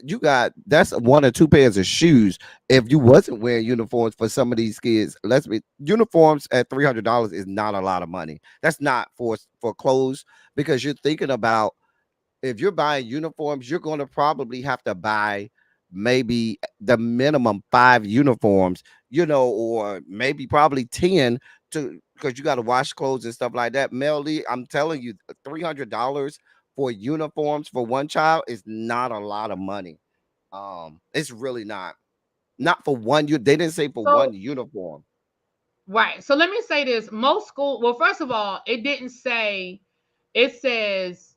Speaker 2: you got that's one or two pairs of shoes if you wasn't wearing uniforms for some of these kids. Let's be uniforms at $300 is not a lot of money. That's not for clothes, because you're thinking about, if you're buying uniforms, you're going to probably have to buy maybe the minimum 5 uniforms, or maybe probably 10, to because you got to wash clothes and stuff like that. Melly, I'm telling you, $300 for uniforms for one child is not a lot of money. It's really not. Not for one. They didn't say for
Speaker 1: So
Speaker 2: one uniform.
Speaker 1: right. So let me say this. Most school, well, first of all, it didn't say, it says,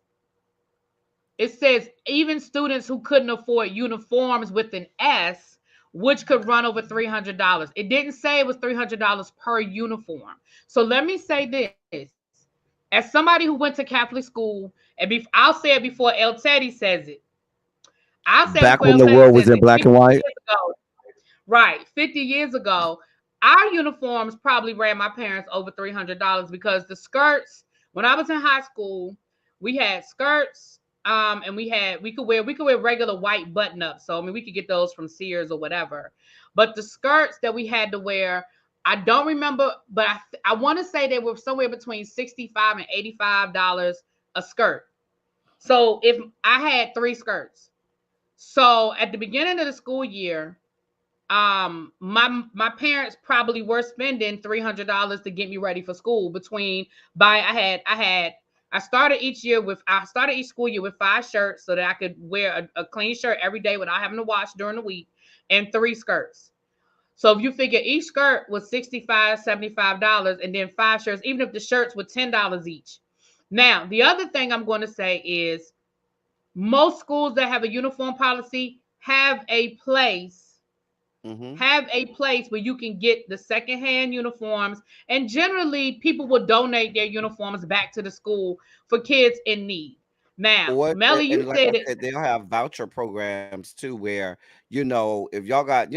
Speaker 1: it says even students who couldn't afford uniforms with an S, which could run over $300. It didn't say it was $300 per uniform. So let me say this. As somebody who went to Catholic school, I'll say it before El Teddy says it. I'll say it before
Speaker 2: Back
Speaker 1: El
Speaker 2: when the
Speaker 1: Teddy
Speaker 2: world
Speaker 1: says
Speaker 2: was
Speaker 1: it.
Speaker 2: in black
Speaker 1: 50
Speaker 2: and white.
Speaker 1: years ago, right, 50 years ago, our uniforms probably ran my parents over $300 because the skirts, when I was in high school, we had skirts, and we could wear regular white button ups. So I mean we could get those from Sears or whatever. But the skirts that we had to wear, I don't remember, but I want to say they were somewhere between $65 and $85 a skirt. So if I had three skirts. So at the beginning of the school year, my parents probably were spending $300 to get me ready for school. Between buy I started each school year with 5 shirts so that I could wear a clean shirt every day without having to wash during the week, and 3 skirts. So if you figure each skirt was $65 $75, and then 5 shirts, even if the shirts were $10 each. Now the other thing I'm going to say is most schools that have a uniform policy have a place
Speaker 2: Mm-hmm.
Speaker 1: Have a place where you can get the secondhand uniforms, and generally people will donate their uniforms back to the school for kids in need. Now,
Speaker 2: Or
Speaker 1: Melly, you
Speaker 2: and like I
Speaker 1: said it.
Speaker 2: said, they'll have voucher programs too, where if y'all got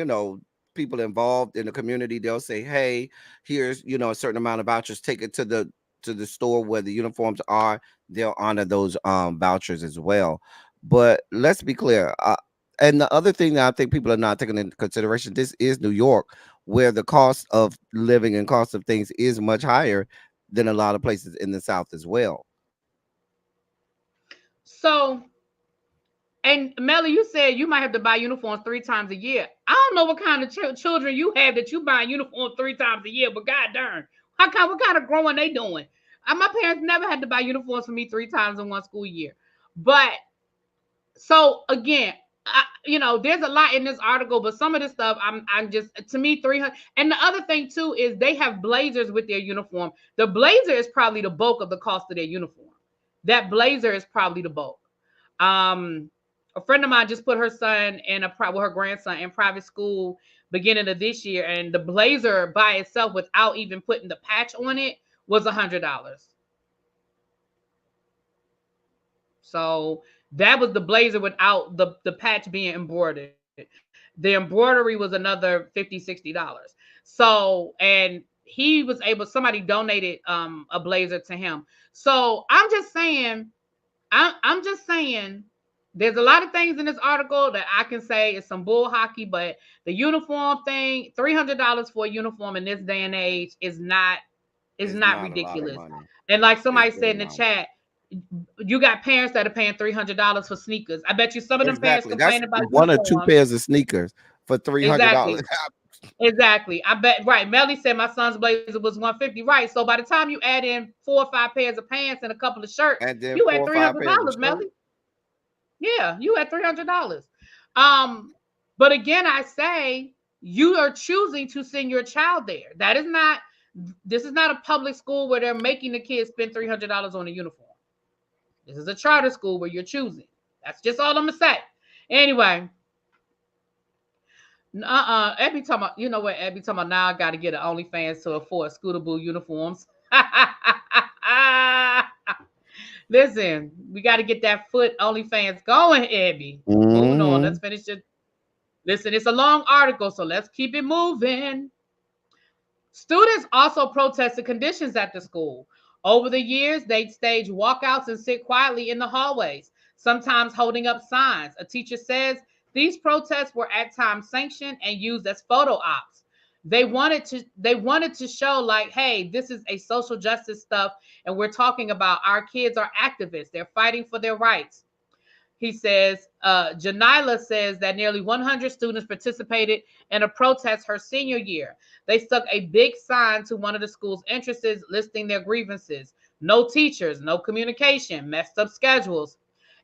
Speaker 2: people involved in the community, they'll say, "Hey, here's a certain amount of vouchers. Take it to the store where the uniforms are." They'll honor those vouchers as well. But let's be clear. And the other thing that I think people are not taking into consideration, this is New York, where the cost of living and cost of things is much higher than a lot of places in the South as well.
Speaker 1: So, and Melly, you said you might have to buy uniforms 3 times a year. I don't know what kind of children you have that you buy uniforms 3 times a year, but god darn, what kind of growing they doing? My parents never had to buy uniforms for me 3 times in one school year. But so again, there's a lot in this article, but some of this stuff I'm just, to me, 300. And the other thing too is they have blazers with their uniform. The blazer is probably the bulk of the cost of their uniform. That blazer is probably the bulk. Um, a friend of mine just put her son in her grandson in private school beginning of this year, and the blazer by itself, without even putting the patch on it, was $100. So that was the blazer without the patch being embroidered. The embroidery was another $50-$60. So, and he was able, somebody donated a blazer to him. So I'm just saying there's a lot of things in this article that I can say is some bull hockey, but the uniform thing, $300 for a uniform in this day and age is
Speaker 2: It's
Speaker 1: not
Speaker 2: not a lot of
Speaker 1: ridiculous.
Speaker 2: money.
Speaker 1: And like
Speaker 2: It's
Speaker 1: somebody
Speaker 2: really
Speaker 1: said in the
Speaker 2: not.
Speaker 1: chat, you got parents that are paying $300 for sneakers. I bet you some of them parents
Speaker 2: Exactly. That's
Speaker 1: complain about
Speaker 2: one or two
Speaker 1: uniforms.
Speaker 2: pairs of sneakers for $300.
Speaker 1: Exactly. Exactly. I bet, right. Melly said my son's blazer was 150. Right. So by the time you add in 4 or 5 pairs of pants and a couple of shirts,
Speaker 2: And then
Speaker 1: you
Speaker 2: four
Speaker 1: at
Speaker 2: or
Speaker 1: three
Speaker 2: five
Speaker 1: hundred
Speaker 2: pairs of
Speaker 1: dollars,
Speaker 2: shirts.
Speaker 1: Melly. Yeah, you at $300. Um, but again, I say you are choosing to send your child there. That is not. This is not a public school where they're making the kids spend $300 on a uniform. This is a charter school where you're choosing. That's just all I'm gonna say. Anyway, Abby talking about, you know what? Abby talking about, now I got to get an OnlyFans to afford Scootable uniforms. Listen, we got to get that foot OnlyFans going, Abby. Moving on. Let's
Speaker 2: Hmm.
Speaker 1: finish it. Listen, it's a long article, so let's keep it moving. Students also protested conditions at the school. Over the years, they'd stage walkouts and sit quietly in the hallways, sometimes holding up signs. A teacher says these protests were at times sanctioned and used as photo ops. They wanted to show, like, hey, this is a social justice stuff, and we're talking about our kids are activists. They're fighting for their rights. He says, Janila says that nearly 100 students participated in a protest her senior year. They stuck a big sign to one of the school's entrances listing their grievances: no teachers, no communication, messed up schedules,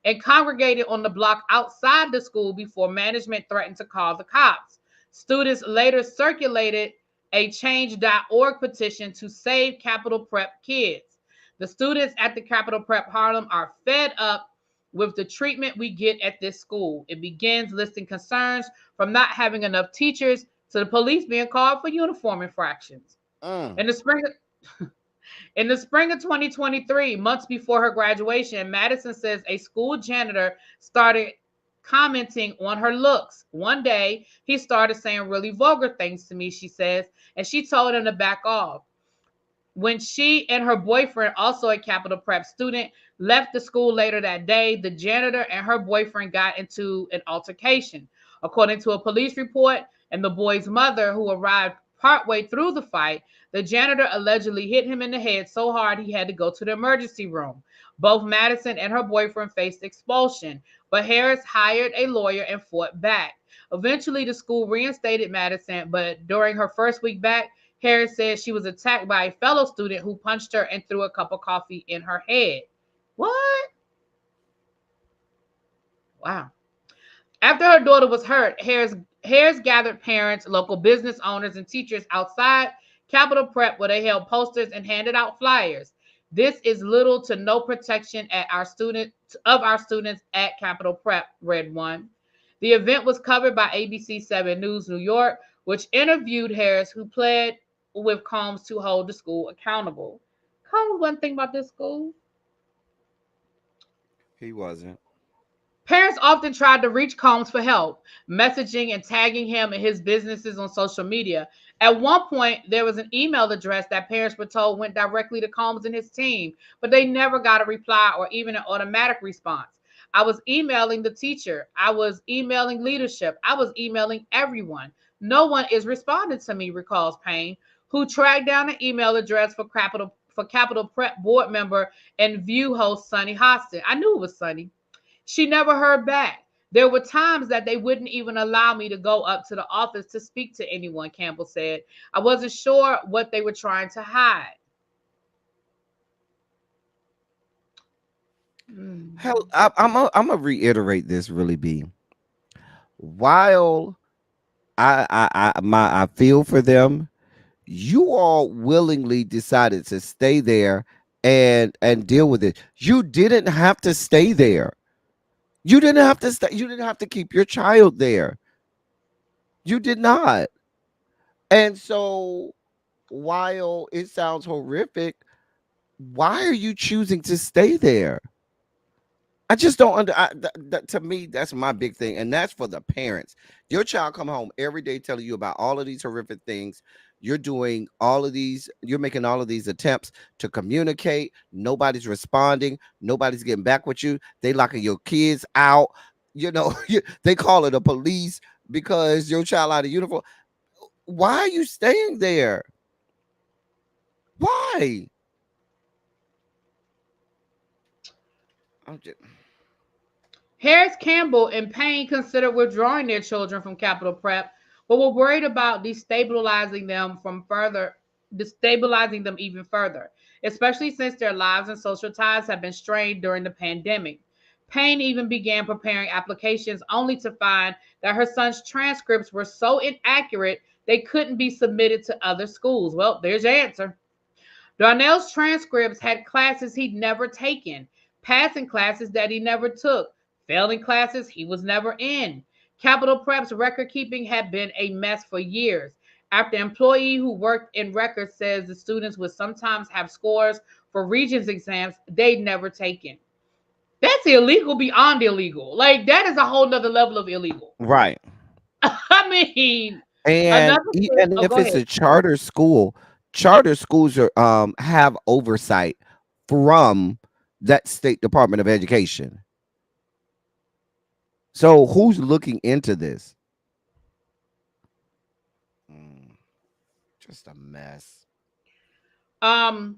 Speaker 1: and congregated on the block outside the school before management threatened to call the cops. Students later circulated a change.org petition to save Capital Prep kids. The students at the Capital Prep Harlem are fed up with the treatment we get at this school. It begins listing concerns from not having enough teachers to the police being called for uniform infractions.
Speaker 2: Mm.
Speaker 1: In the spring in the spring of 2023, months before her graduation, Madison says a school janitor started commenting on her looks. One day, he started saying really vulgar things to me, she says, and she told him to back off. When she and her boyfriend, also a Capital Prep student, left the school later that day, the janitor and her boyfriend got into an altercation. According to a police report and the boy's mother, who arrived partway through the fight, the janitor allegedly hit him in the head so hard he had to go to the emergency room. Both Madison and her boyfriend faced expulsion, but Harris hired a lawyer and fought back. Eventually, the school reinstated Madison, but during her first week back, Harris says she was attacked by a fellow student who punched her and threw a cup of coffee in her head. What? Wow. After her daughter was hurt, Harris gathered parents, local business owners, and teachers outside Capital Prep where they held posters and handed out flyers. This is little to no protection at our students at Capital Prep, read one. The event was covered by ABC 7 News New York, which interviewed Harris, who pled with Combs to hold the school accountable. Combs wasn't thinking about this school.
Speaker 2: He wasn't.
Speaker 1: Parents often tried to reach Combs for help, messaging and tagging him and his businesses on social media. At one point, there was an email address that parents were told went directly to Combs and his team, but they never got a reply or even an automatic response. I was emailing the teacher. I was emailing leadership. I was emailing everyone. No one is responding to me, recalls Payne, who tracked down an email address for Capital Prep board member and View host Sonny Hostin. I knew it was Sonny. She never heard back. There were times that they wouldn't even allow me to go up to the office to speak to anyone, Campbell said. I wasn't sure what they were trying to hide.
Speaker 2: Hell, I'm gonna reiterate this, really, B. While I feel for them, you all willingly decided to stay there and deal with it. You didn't have to stay there. You didn't have to stay. You didn't have to keep your child there. You did not. And so, while it sounds horrific, why are you choosing to stay there? I just don't to me, that's my big thing, and that's for the parents. Your child come home every day telling you about all of these horrific things. You're doing all of these, you're making all of these attempts to communicate. Nobody's responding, nobody's getting back with you. They locking your kids out. They call it the police because your child out of uniform. Why are you staying there? Why? I'm just
Speaker 1: Harris Campbell and Payne considered withdrawing their children from Capital Prep, but were worried about destabilizing them even further, especially since their lives and social ties have been strained during the pandemic. Payne even began preparing applications only to find that her son's transcripts were so inaccurate they couldn't be submitted to other schools. Well, there's your answer. Darnell's transcripts had classes he'd never taken, passing classes that he never took, failing classes he was never in. Capital Prep's record keeping had been a mess for years. After an employee who worked in records says the students would sometimes have scores for Regents exams they'd never taken. That's illegal beyond illegal. Like, that is a whole nother level of illegal.
Speaker 2: right.
Speaker 1: I mean,
Speaker 2: And
Speaker 1: another thing.
Speaker 2: even
Speaker 1: Oh,
Speaker 2: if
Speaker 1: go
Speaker 2: it's
Speaker 1: ahead.
Speaker 2: a charter school, charter schools are have oversight from that state Department of Education. So who's looking into this? Mm, just a mess.
Speaker 1: Um,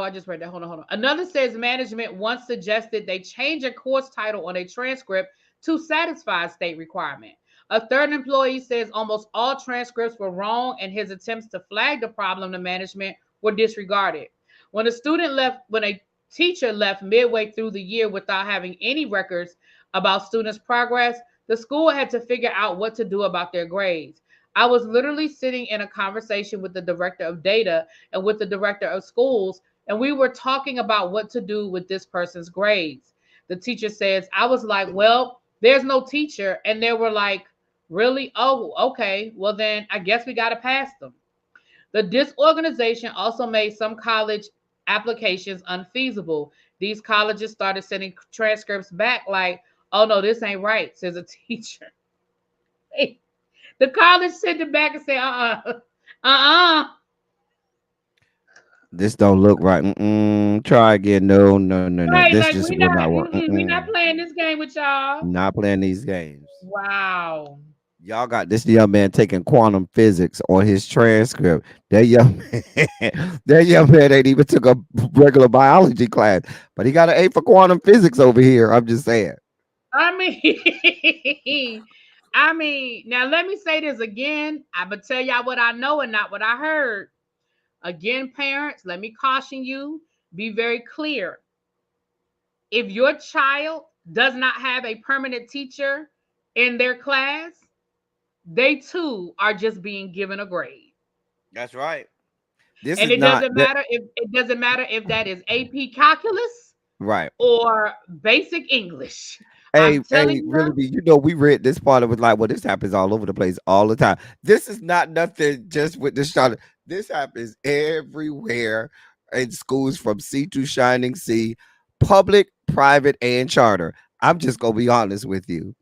Speaker 1: I just read that. Hold on. Another says management once suggested they change a course title on a transcript to satisfy a state requirement. A third employee says almost all transcripts were wrong and his attempts to flag the problem to management were disregarded. When a teacher left midway through the year without having any records about students' progress, the school had to figure out what to do about their grades. I was literally sitting in a conversation with the director of data and with the director of schools, and we were talking about what to do with this person's grades. The teacher says, I was like, well, there's no teacher. And they were like, really? Oh, okay. Well, then I guess we got to pass them. The disorganization also made some college applications unfeasible. These colleges started sending transcripts back like, oh, no, this ain't right, says a teacher. The college sent it back and said, uh.
Speaker 2: This don't look right. Try again. No, no, no, no.
Speaker 1: Right,
Speaker 2: This
Speaker 1: like
Speaker 2: just
Speaker 1: we
Speaker 2: will
Speaker 1: not
Speaker 2: not work.
Speaker 1: we not playing this game with y'all.
Speaker 2: Not playing these games.
Speaker 1: Wow.
Speaker 2: Y'all got this young man taking quantum physics on his transcript. That young man, that young man ain't even took a regular biology class, but he got an A for quantum physics over here. I'm just saying.
Speaker 1: I mean, now let me say this again. I would tell y'all what I know and not what I heard. Again, parents, let me caution you. Be very clear. If your child does not have a permanent teacher in their class, they too are just being given a grade.
Speaker 2: That's right. This
Speaker 1: And
Speaker 2: is not that
Speaker 1: it doesn't matter if that is AP calculus
Speaker 2: right.
Speaker 1: or basic English.
Speaker 2: Hey,
Speaker 1: I'm
Speaker 2: hey,
Speaker 1: telling
Speaker 2: really,
Speaker 1: you.
Speaker 2: we read this part of it like, well, this happens all over the place all the time. This is not nothing just with this charter. This happens everywhere in schools from sea to shining sea, public, private, and charter. I'm just gonna be honest with you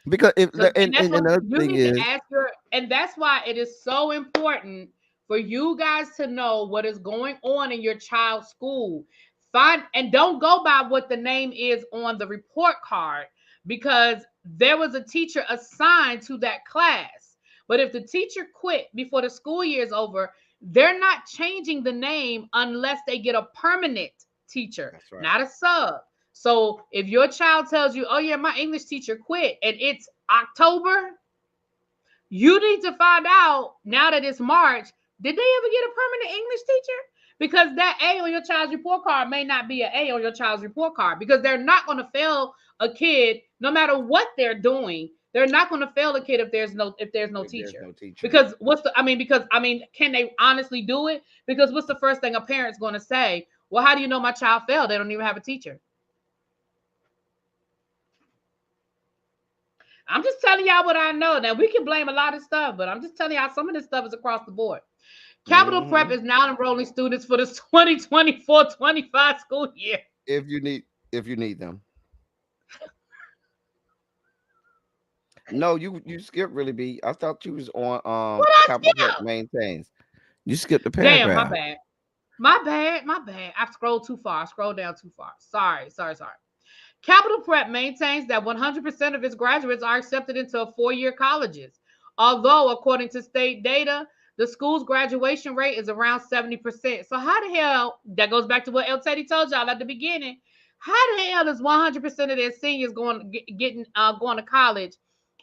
Speaker 2: because if
Speaker 1: So, and that's
Speaker 2: and
Speaker 1: what
Speaker 2: another
Speaker 1: you
Speaker 2: thing
Speaker 1: need to
Speaker 2: is
Speaker 1: ask your, and that's why it is so important for you guys to know what is going on in your child's school. Find and don't go by what the name is on the report card because there was a teacher assigned to that class. But if the teacher quit before the school year is over, they're not changing the name unless they get a permanent teacher,
Speaker 2: that's right.
Speaker 1: not a sub. So if your child tells you, "Oh yeah, my English teacher quit," and it's October, you need to find out now that it's March, did they ever get a permanent English teacher? Because that A on your child's report card may not be an A on your child's report card because they're not going to fail a kid no matter what they're doing. They're not going to fail a kid if there's no
Speaker 2: If there's
Speaker 1: teacher.
Speaker 2: no teacher,
Speaker 1: Because can they honestly do it? Because what's the first thing a parent's going to say? Well, how do you know my child failed? They don't even have a teacher. I'm just telling y'all what I know. Now we can blame a lot of stuff, but I'm just telling y'all some of this stuff is across the board. Capital Prep
Speaker 2: hmm
Speaker 1: is now enrolling students for the 2024-25 school year.
Speaker 2: if you need them. No, you skipped really B. I thought you was on
Speaker 1: What I
Speaker 2: Capital Prep
Speaker 1: skip?
Speaker 2: maintains. You skipped the
Speaker 1: Damn, my
Speaker 2: paragraph.
Speaker 1: bad. My bad. My bad. I scrolled too far. I scrolled down too far. Sorry. Capital Prep maintains that 100% of its graduates are accepted into four-year colleges. Although, according to state data, the school's graduation rate is around 70%. So how the hell, that goes back to what El Teddy told y'all at the beginning, how the hell is 100% of their seniors going to college,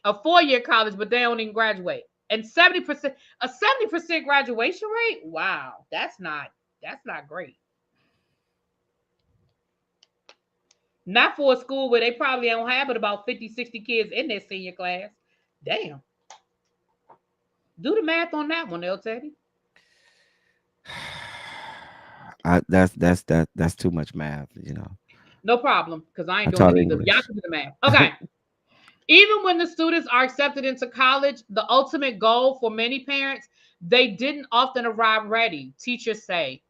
Speaker 1: a four-year college, but they don't even graduate? And 70%, a 70% graduation rate? Wow, that's not great. Not for a school where they probably don't have but about 50, 60 kids in their senior class. Damn. Do the math on that one, El Teddy.
Speaker 2: That's too much math.
Speaker 1: No problem, because I
Speaker 2: I
Speaker 1: ain't doing
Speaker 2: taught
Speaker 1: it either. Y'all
Speaker 2: English.
Speaker 1: can do the math. Okay. Even when the students are accepted into college, the ultimate goal for many parents, they didn't often arrive ready. Teachers say,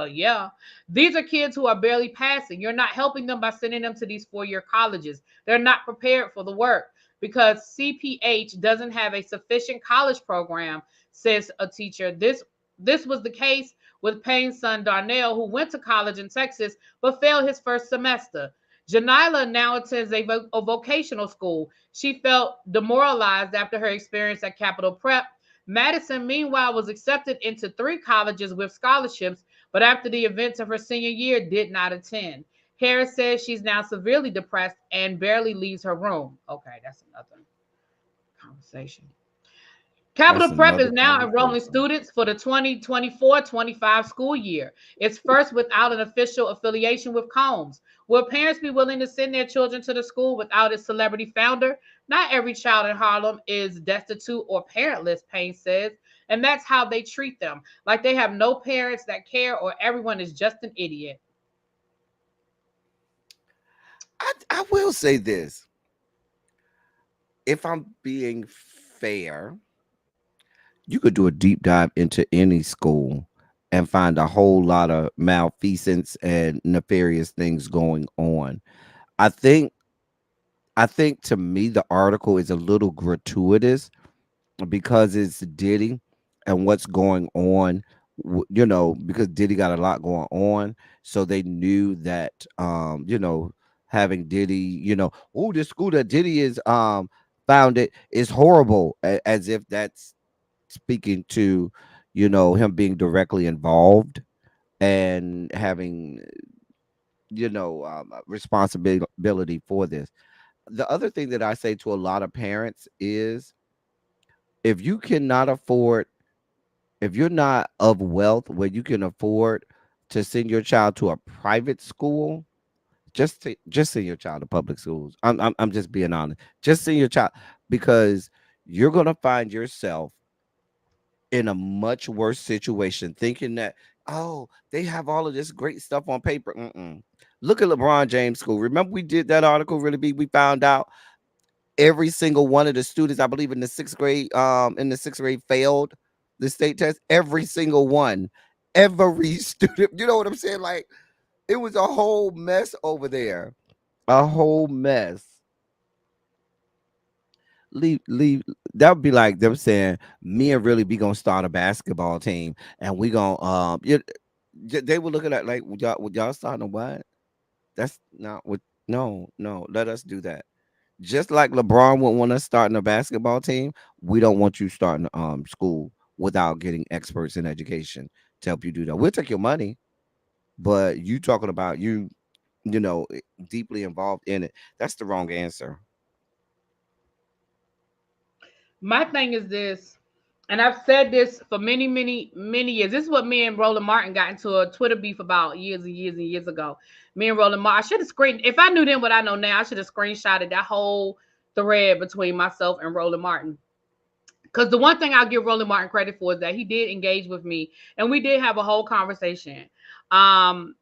Speaker 1: yeah. These are kids who are barely passing. You're not helping them by sending them to these four-year colleges. They're not prepared for the work because CPH doesn't have a sufficient college program, says a teacher. This was the case with Payne's son Darnell, who went to college in Texas but failed his first semester. Janila now attends a vocational school. She felt demoralized after her experience at Capital Prep. Madison, meanwhile, was accepted into three colleges with scholarships, but after the events of her senior year, did not attend. Harris says she's now severely depressed and barely leaves her room. Okay, that's another conversation. Capital
Speaker 2: That's
Speaker 1: Prep
Speaker 2: another
Speaker 1: is now enrolling
Speaker 2: conversation.
Speaker 1: students for the 2024-25 school year. It's first without an official affiliation with Combs. Will parents be willing to send their children to the school without its celebrity founder? Not every child in Harlem is destitute or parentless, Payne says, and that's how they treat them. Like they have no parents that care or everyone is just an idiot.
Speaker 2: I will say this. If I'm being fair, you could do a deep dive into any school and find a whole lot of malfeasance and nefarious things going on. I think I think to me the article is a little gratuitous because it's Diddy and what's going on. Because Diddy got a lot going on, so they knew that having Diddy, oh, this school that Diddy is founded is horrible, as if that's speaking to him being directly involved and having responsibility for this. The other thing that I say to a lot of parents is, if you cannot afford if you're not of wealth where you can afford to send your child to a private school, just send your child to public schools. I'm just being honest. Just send your child, because you're gonna find yourself in a much worse situation thinking that, oh, they have all of this great stuff on paper. Mm-mm. Look at LeBron James school. Remember we did that article, really big. We found out every single one of the students, I believe in the sixth grade failed the state test. Every single one. Every student, you know what I'm saying? Like it was a whole mess over there. A whole mess. Leave that would be like them saying me and really be gonna start a basketball team and we gonna they were looking at like would y'all starting a what? That's not what. No, no, let us do that. Just like LeBron would want us starting a basketball team, we don't want you starting school without getting experts in education to help you do that. We'll take your money, but you talking about you know, deeply involved in it. That's the wrong answer.
Speaker 1: My thing is this, and I've said this for many, many, many years. This is what me and Roland Martin got into a Twitter beef about years and years and years ago. Me and Roland Martin, I should have if I knew then what I know now, I should have screenshotted that whole thread between myself and Roland Martin. Because the one thing I'll give Roland Martin credit for is that he did engage with me and we did have a whole conversation. Um,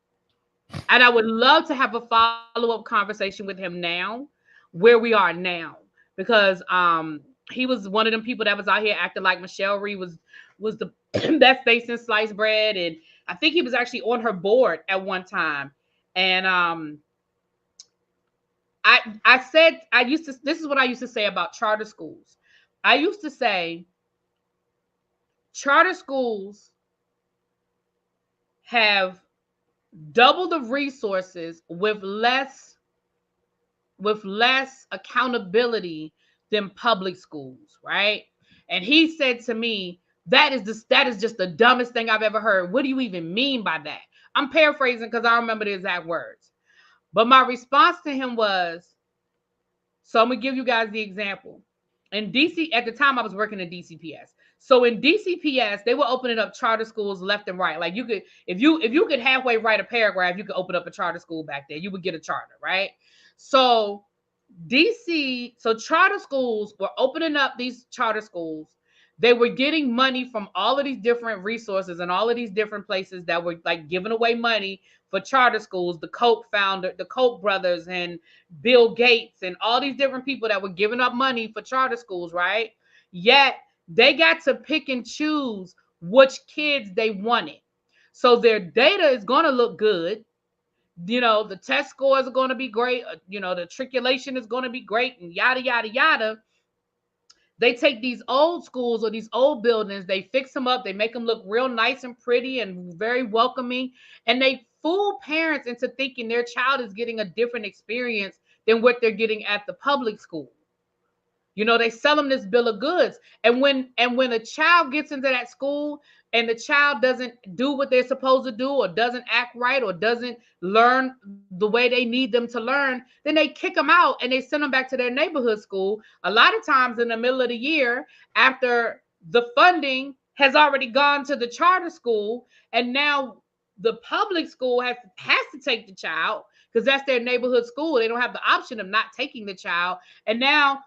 Speaker 1: and I would love to have a follow up conversation with him now, where we are now, because he was one of them people that was out here acting like Michelle Reed was the best face in sliced bread, and I think he was actually on her board at one time. And I said I used to. This is what I used to say about charter schools. I used to say charter schools have double the resources with less accountability than public schools, right? And he said to me, that is just the dumbest thing I've ever heard. What do you even mean by that? I'm paraphrasing because I remember the exact words. But my response to him was, so I'm gonna give you guys the example. In DC, at the time I was working in DCPS. So in DCPS, they were opening up charter schools left and right. Like you could, if you could halfway write a paragraph, you could open up a charter school back there. You would get a charter, right? So DC, so charter schools were opening up these charter schools. They were getting money from all of these different resources and all of these different places that were like giving away money for charter schools. The Koch founder, the Koch brothers, and Bill Gates, and all these different people that were giving up money for charter schools, right? Yet they got to pick and choose which kids they wanted. So their data is going to look good. The test scores are going to be great. The matriculation is going to be great, and yada yada yada. They take these old schools or these old buildings, they fix them up, they make them look real nice and pretty and very welcoming, and they fool parents into thinking their child is getting a different experience than what they're getting at the public school. They sell them this bill of goods. And when a child gets into that school and the child doesn't do what they're supposed to do, or doesn't act right, or doesn't learn the way they need them to learn, then they kick them out and they send them back to their neighborhood school. A lot of times in the middle of the year, after the funding has already gone to the charter school, and now the public school has to take the child because that's their neighborhood school. They don't have the option of not taking the child. And now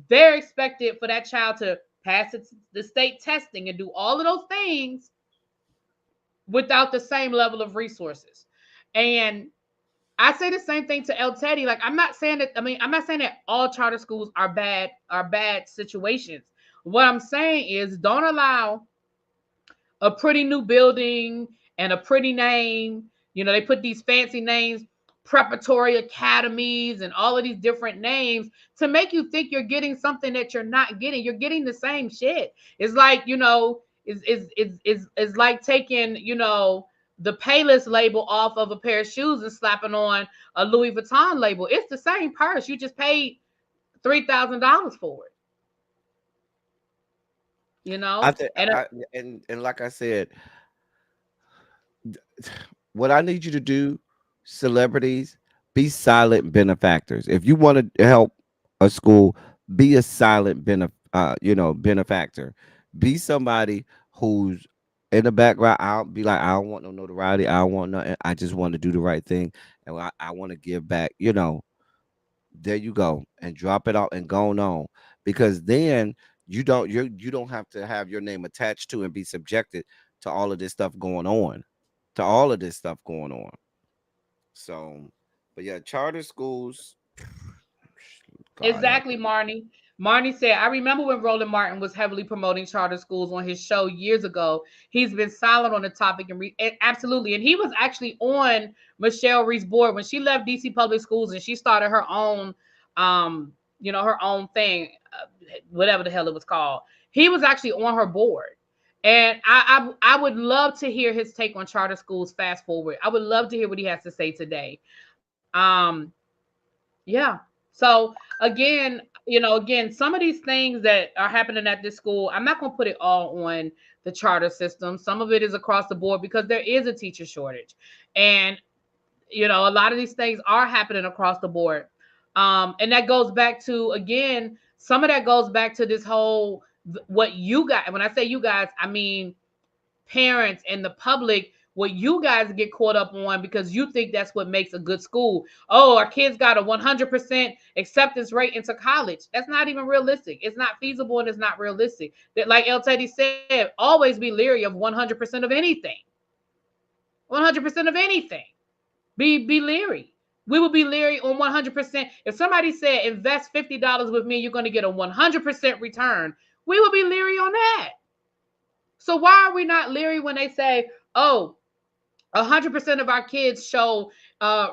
Speaker 1: they're expected for that child to pass the state testing and do all of those things without the same level of resources. And I say the same thing to El Teddy. Like, I'm not saying that all charter schools are bad situations. What I'm saying is, don't allow a pretty new building and a pretty name. They put these fancy names, preparatory academies, and all of these different names to make you think you're getting something that you're not getting. You're getting the same shit. It's like, is like taking, the Payless label off of a pair of shoes and slapping on a Louis Vuitton label. It's the same purse. You just paid $3,000 for it,
Speaker 2: I think,
Speaker 1: and
Speaker 2: and like I said, what I need you to do, celebrities, be silent benefactors. If you want to help a school, be a silent benefactor. Be somebody who's in the background. I'll be like, I don't want no notoriety. I don't want nothing. I just want to do the right thing, and I want to give back. There you go, and drop it out and go on, because then you don't have to have your name attached to and be subjected to all of this stuff going on, to all of this stuff going on. So. But yeah, charter schools. God help
Speaker 1: Exactly, Marnie. Marnie said, I remember when Roland Martin was heavily promoting charter schools on his show years ago. He's been silent on the topic and absolutely. And he was actually on Michelle Reese's board when she left DC public schools and she started her own, her own thing, whatever the hell it was called. He was actually on her board. And I would love to hear his take on charter schools fast forward. I would love to hear what he has to say today. Yeah. So again, again, some of these things that are happening at this school, I'm not going to put it all on the charter system. Some of it is across the board because there is a teacher shortage. And, a lot of these things are happening across the board. And that goes back to, again, some of that goes back to this whole, what you guys, when I say you guys, I mean parents and the public, what you guys get caught up on because you think that's what makes a good school. Oh, our kids got a 100% acceptance rate into college. That's not even realistic. It's not feasible and it's not realistic. That, like El Teddy said, always be leery of 100% of anything. 100% of anything. Be leery. We would be leery on 100%. If somebody said invest $50 with me, you're going to get a 100% return. We would be leery on that. So why are we not leery when they say, oh, 100% of our kids show a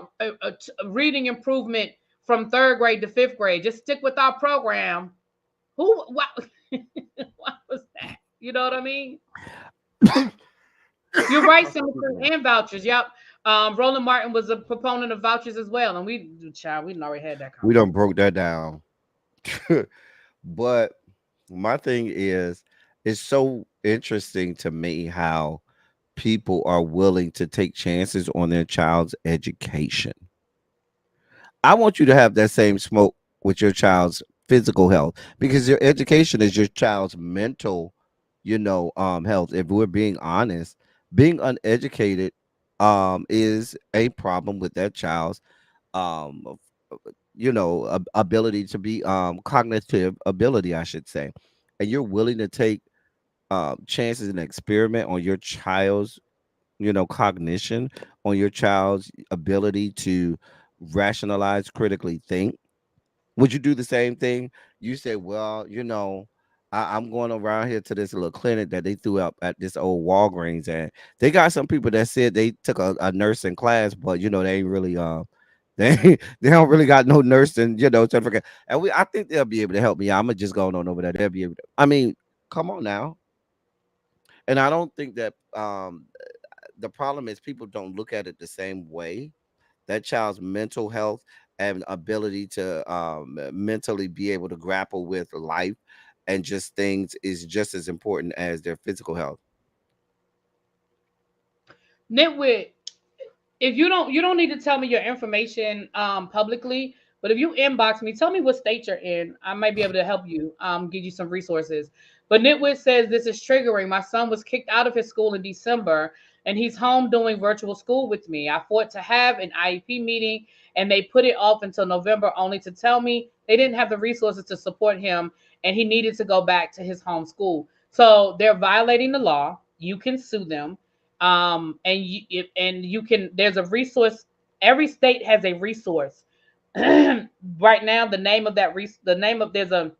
Speaker 1: reading improvement from third grade to fifth grade? Just stick with our program. What, what was that? You know what I mean? You're right, Senator, and vouchers. Yep. Roland Martin was a proponent of vouchers as well. And we already had that
Speaker 2: we don't
Speaker 1: conversation.
Speaker 2: broke that down. But my thing is, it's so interesting to me how people are willing to take chances on their child's education. I want you to have that same smoke with your child's physical health, because your education is your child's mental, health. If we're being honest, being uneducated is a problem with that child's um ability to be cognitive ability, I should say. And you're willing to take chances and experiment on your child's cognition, on your child's ability to rationalize, critically think. Would you do the same thing? You say, well, I'm going around here to this little clinic that they threw up at this old Walgreens, and they got some people that said they took a nursing class, but they ain't really they don't really got no nursing certificate. And I think they'll be able to help me. I'm gonna just go on over there. They'll be able to. I mean, come on now. And I don't think that the problem is people don't look at it the same way. That child's mental health and ability to mentally be able to grapple with life and just things is just as important as their physical health.
Speaker 1: Nitwit, if you don't need to tell me your information publicly, but if you inbox me, tell me what state you're in. I might be able to help you, give you some resources. But Nitwit says this is triggering. My son was kicked out of his school in December and he's home doing virtual school with me. I fought to have an IEP meeting and they put it off until November only to tell me they didn't have the resources to support him and he needed to go back to his home school. So they're violating the law. You can sue them, and you can, there's a resource. Every state has a resource. Right now, the name of, there's a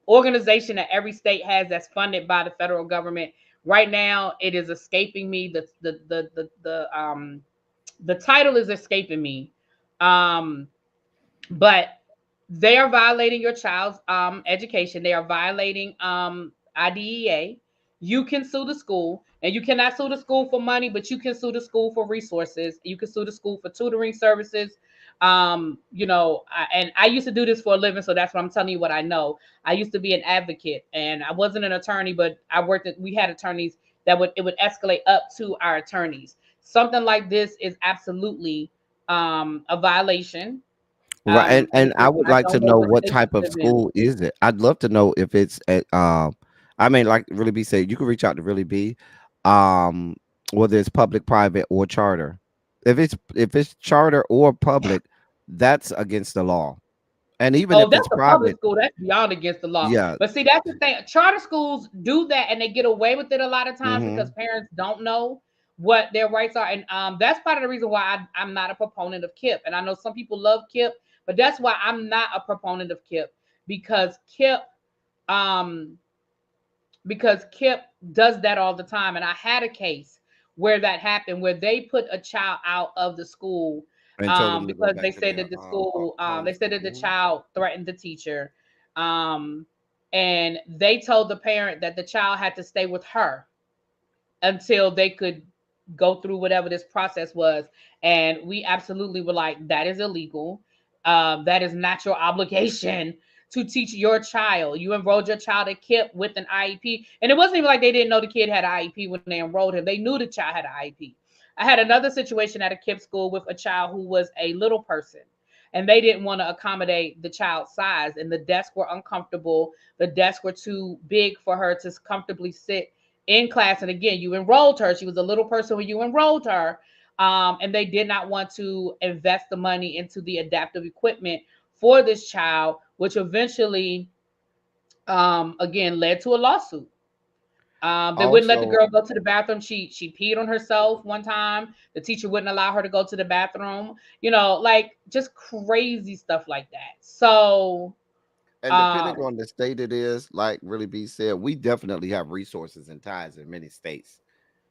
Speaker 1: organization that every state has that's funded by the federal government. Right now it is escaping me. The title is escaping me. um but they are violating your child's education. They are violating IDEA. You can sue the school, and you cannot sue the school for money, but you can sue the school for resources. You can sue the school for tutoring services. And I used to do this for a living, so that's what I'm telling you what I know. I used to be an advocate, and I wasn't an attorney, but we had attorneys that would escalate up to our attorneys. Something like this is absolutely a violation.
Speaker 2: Right. And I would
Speaker 1: I
Speaker 2: like to
Speaker 1: don't know
Speaker 2: know
Speaker 1: what
Speaker 2: what
Speaker 1: state
Speaker 2: type
Speaker 1: you
Speaker 2: of
Speaker 1: live in.
Speaker 2: school is it. I'd love to know if it's at I mean, like Really Be said, you can reach out to Really Be, um, whether it's public, private, or charter. If it's charter or public, that's against the law. And even
Speaker 1: Oh,
Speaker 2: if
Speaker 1: that's
Speaker 2: it's
Speaker 1: a public
Speaker 2: private,
Speaker 1: school. That's beyond against the law.
Speaker 2: yeah.
Speaker 1: But see, that's the thing. Charter schools do that and they get away with it a lot of times because
Speaker 2: Hmm.
Speaker 1: parents don't know. what their rights are. And that's part of the reason why I'm not a proponent of KIP. And I know some people love KIP, but that's why I'm not a proponent of KIP, because um KIP does that all the time. And I had a case where that happened, where they put a child out of the school,
Speaker 2: And told them to go
Speaker 1: because
Speaker 2: back to their
Speaker 1: they said
Speaker 2: homeschool.
Speaker 1: that the child threatened the teacher, um, and they told the parent that the child had to stay with her until they could go through whatever this process was. And we absolutely were like, that is illegal. That is not your obligation to teach your child. You enrolled your child at KIP with an IEP. And it wasn't even like they didn't know the kid had an IEP when they enrolled him. They knew the child had an IEP. I had another situation at a KIP school with a child who was a little person. And they didn't want to accommodate the child's size. And the desks were uncomfortable. The desks were too big for her to comfortably sit in class. And again, you enrolled her. She was a little person when you enrolled her. And they did not want to invest the money into the adaptive equipment for this child, which eventually, again, led to a lawsuit. They wouldn't let the
Speaker 2: Also,
Speaker 1: girl go to the bathroom. She peed on herself one time. The teacher wouldn't allow her to go to the bathroom. Like just crazy stuff like that. So,
Speaker 2: and depending
Speaker 1: um,
Speaker 2: on the state it is, like Really B said, we definitely have resources and ties in many states.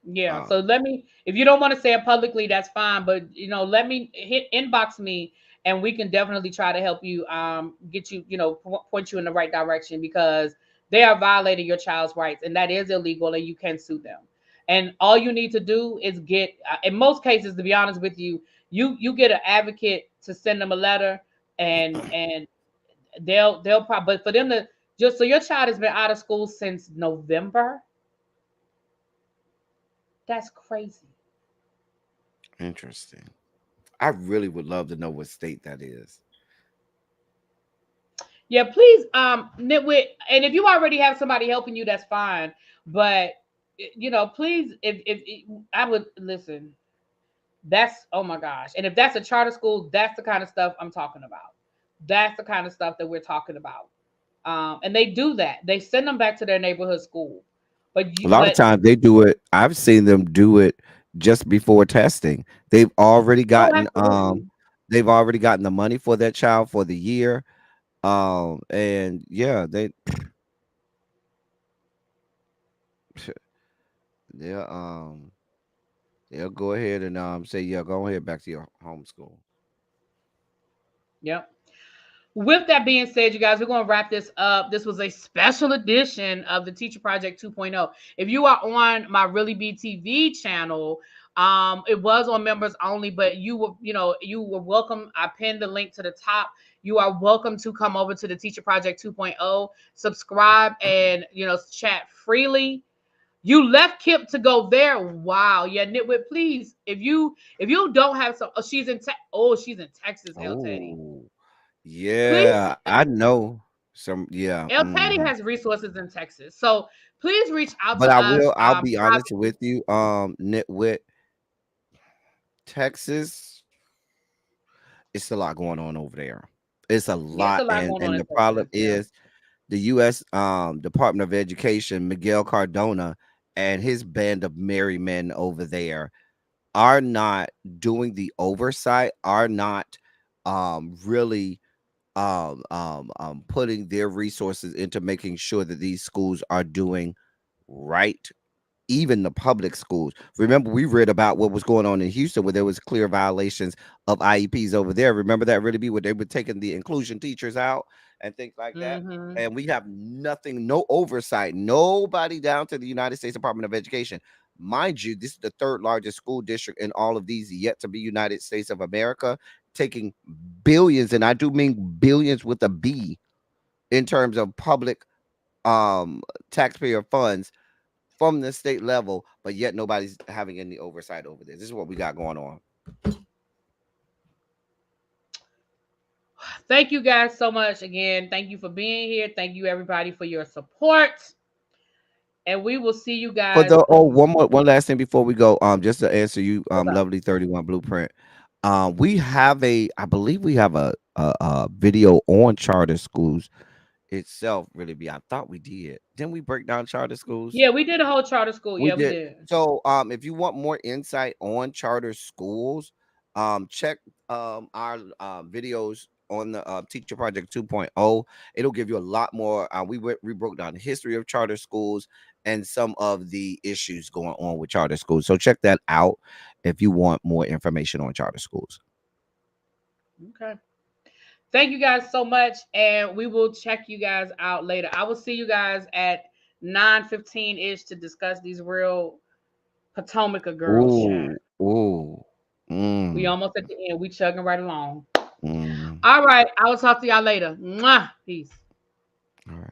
Speaker 1: yeah.
Speaker 2: Um,
Speaker 1: So let me, if you don't want to say it publicly, that's fine. But let me hit inbox me, and we can definitely try to help you, get you, point you in the right direction, because they are violating your child's rights, and that is illegal, and you can sue them. And all you need to do is get, in most cases, to be honest with you, you get an advocate to send them a letter, and they'll probably, but for them to, just so your child has been out of school since November, that's crazy.
Speaker 2: Interesting. I really would love to know what state that is.
Speaker 1: Yeah, please, Nitwit, and if you already have somebody helping you, that's fine. But please, if I would listen, that's, oh my gosh, and if that's a charter school, that's the kind of stuff I'm talking about. That's the kind of stuff that we're talking about. And they do that. They send them back to their neighborhood school.
Speaker 2: A lot of
Speaker 1: But
Speaker 2: times they do it. I've seen them do it just before testing. They've already
Speaker 1: oh,
Speaker 2: gotten
Speaker 1: absolutely.
Speaker 2: they've already gotten the money for that child for the year. And yeah, they'll they'll go ahead and say, yeah, go ahead back to your homeschool.
Speaker 1: Yep. With that being said, you guys, we're going to wrap this up. This was a special edition of the Teacher Project 2.0. If you are on my Really Be TV channel, it was on members only, but you were welcome. I pinned the link to the top. You are welcome to come over to the Teacher Project 2.0, subscribe, and chat freely. You left Kip to go there. Wow. Yeah, Nitwit, please. If you don't have some, she's in Texas, El Teddy.
Speaker 2: Oh,
Speaker 1: Please,
Speaker 2: yeah, I know some. Yeah,
Speaker 1: El Teddy has resources in Texas. So please reach out
Speaker 2: but
Speaker 1: to
Speaker 2: I
Speaker 1: us
Speaker 2: will. I'll be honest
Speaker 1: privately.
Speaker 2: with you. Nitwit, Texas, it's a lot going on over there. It's a
Speaker 1: Yeah, it's a
Speaker 2: lot,
Speaker 1: lot
Speaker 2: and
Speaker 1: going on in
Speaker 2: the
Speaker 1: Texas.
Speaker 2: problem
Speaker 1: Yeah.
Speaker 2: is the U.S. Department of Education, Miguel Cardona, and his band of merry men over there are not doing the oversight. Are not really putting their resources into making sure that these schools are doing right, even the public schools. Remember, we read about what was going on in Houston where there was clear violations of IEPs over there. Remember that Really Be where they were taking the inclusion teachers out and things like that.
Speaker 1: Mm-hmm.
Speaker 2: And we have nothing, no oversight, nobody down to the United States Department of Education. Mind you, this is the third largest school district in all of these yet to be United States of America, taking billions, and I do mean billions with a B, in terms of public um taxpayer funds from the state level, but yet nobody's having any oversight over this. This is what we got going on.
Speaker 1: Thank you guys so much again. Thank you for being here. Thank you everybody for your support. And we will see you
Speaker 2: For
Speaker 1: guys.
Speaker 2: the one last thing before we go, just to answer you,
Speaker 1: What's up?
Speaker 2: lovely 31 blueprint. We have I believe we have a video on charter schools. itself really be. I thought we did. Didn't we break down charter schools?
Speaker 1: Yeah, we did a whole charter school.
Speaker 2: We
Speaker 1: Yeah, we
Speaker 2: did.
Speaker 1: did.
Speaker 2: So if you want more insight on charter schools, check our videos on the Teacher Project 2.0. It'll give you a lot more. We broke down the history of charter schools and some of the issues going on with charter schools. So check that out if you want more information on charter schools.
Speaker 1: Okay. Thank you guys so much, and we will check you guys out later. I will see you guys at 9:15 ish to discuss these real Potomac girls. Chat.
Speaker 2: Ooh, ooh,
Speaker 1: We
Speaker 2: mm,
Speaker 1: almost at the end. We chugging right along.
Speaker 2: mm.
Speaker 1: All right. I will talk to y'all later. Mwah. Peace.
Speaker 2: All right.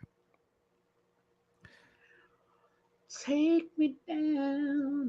Speaker 1: Take me down.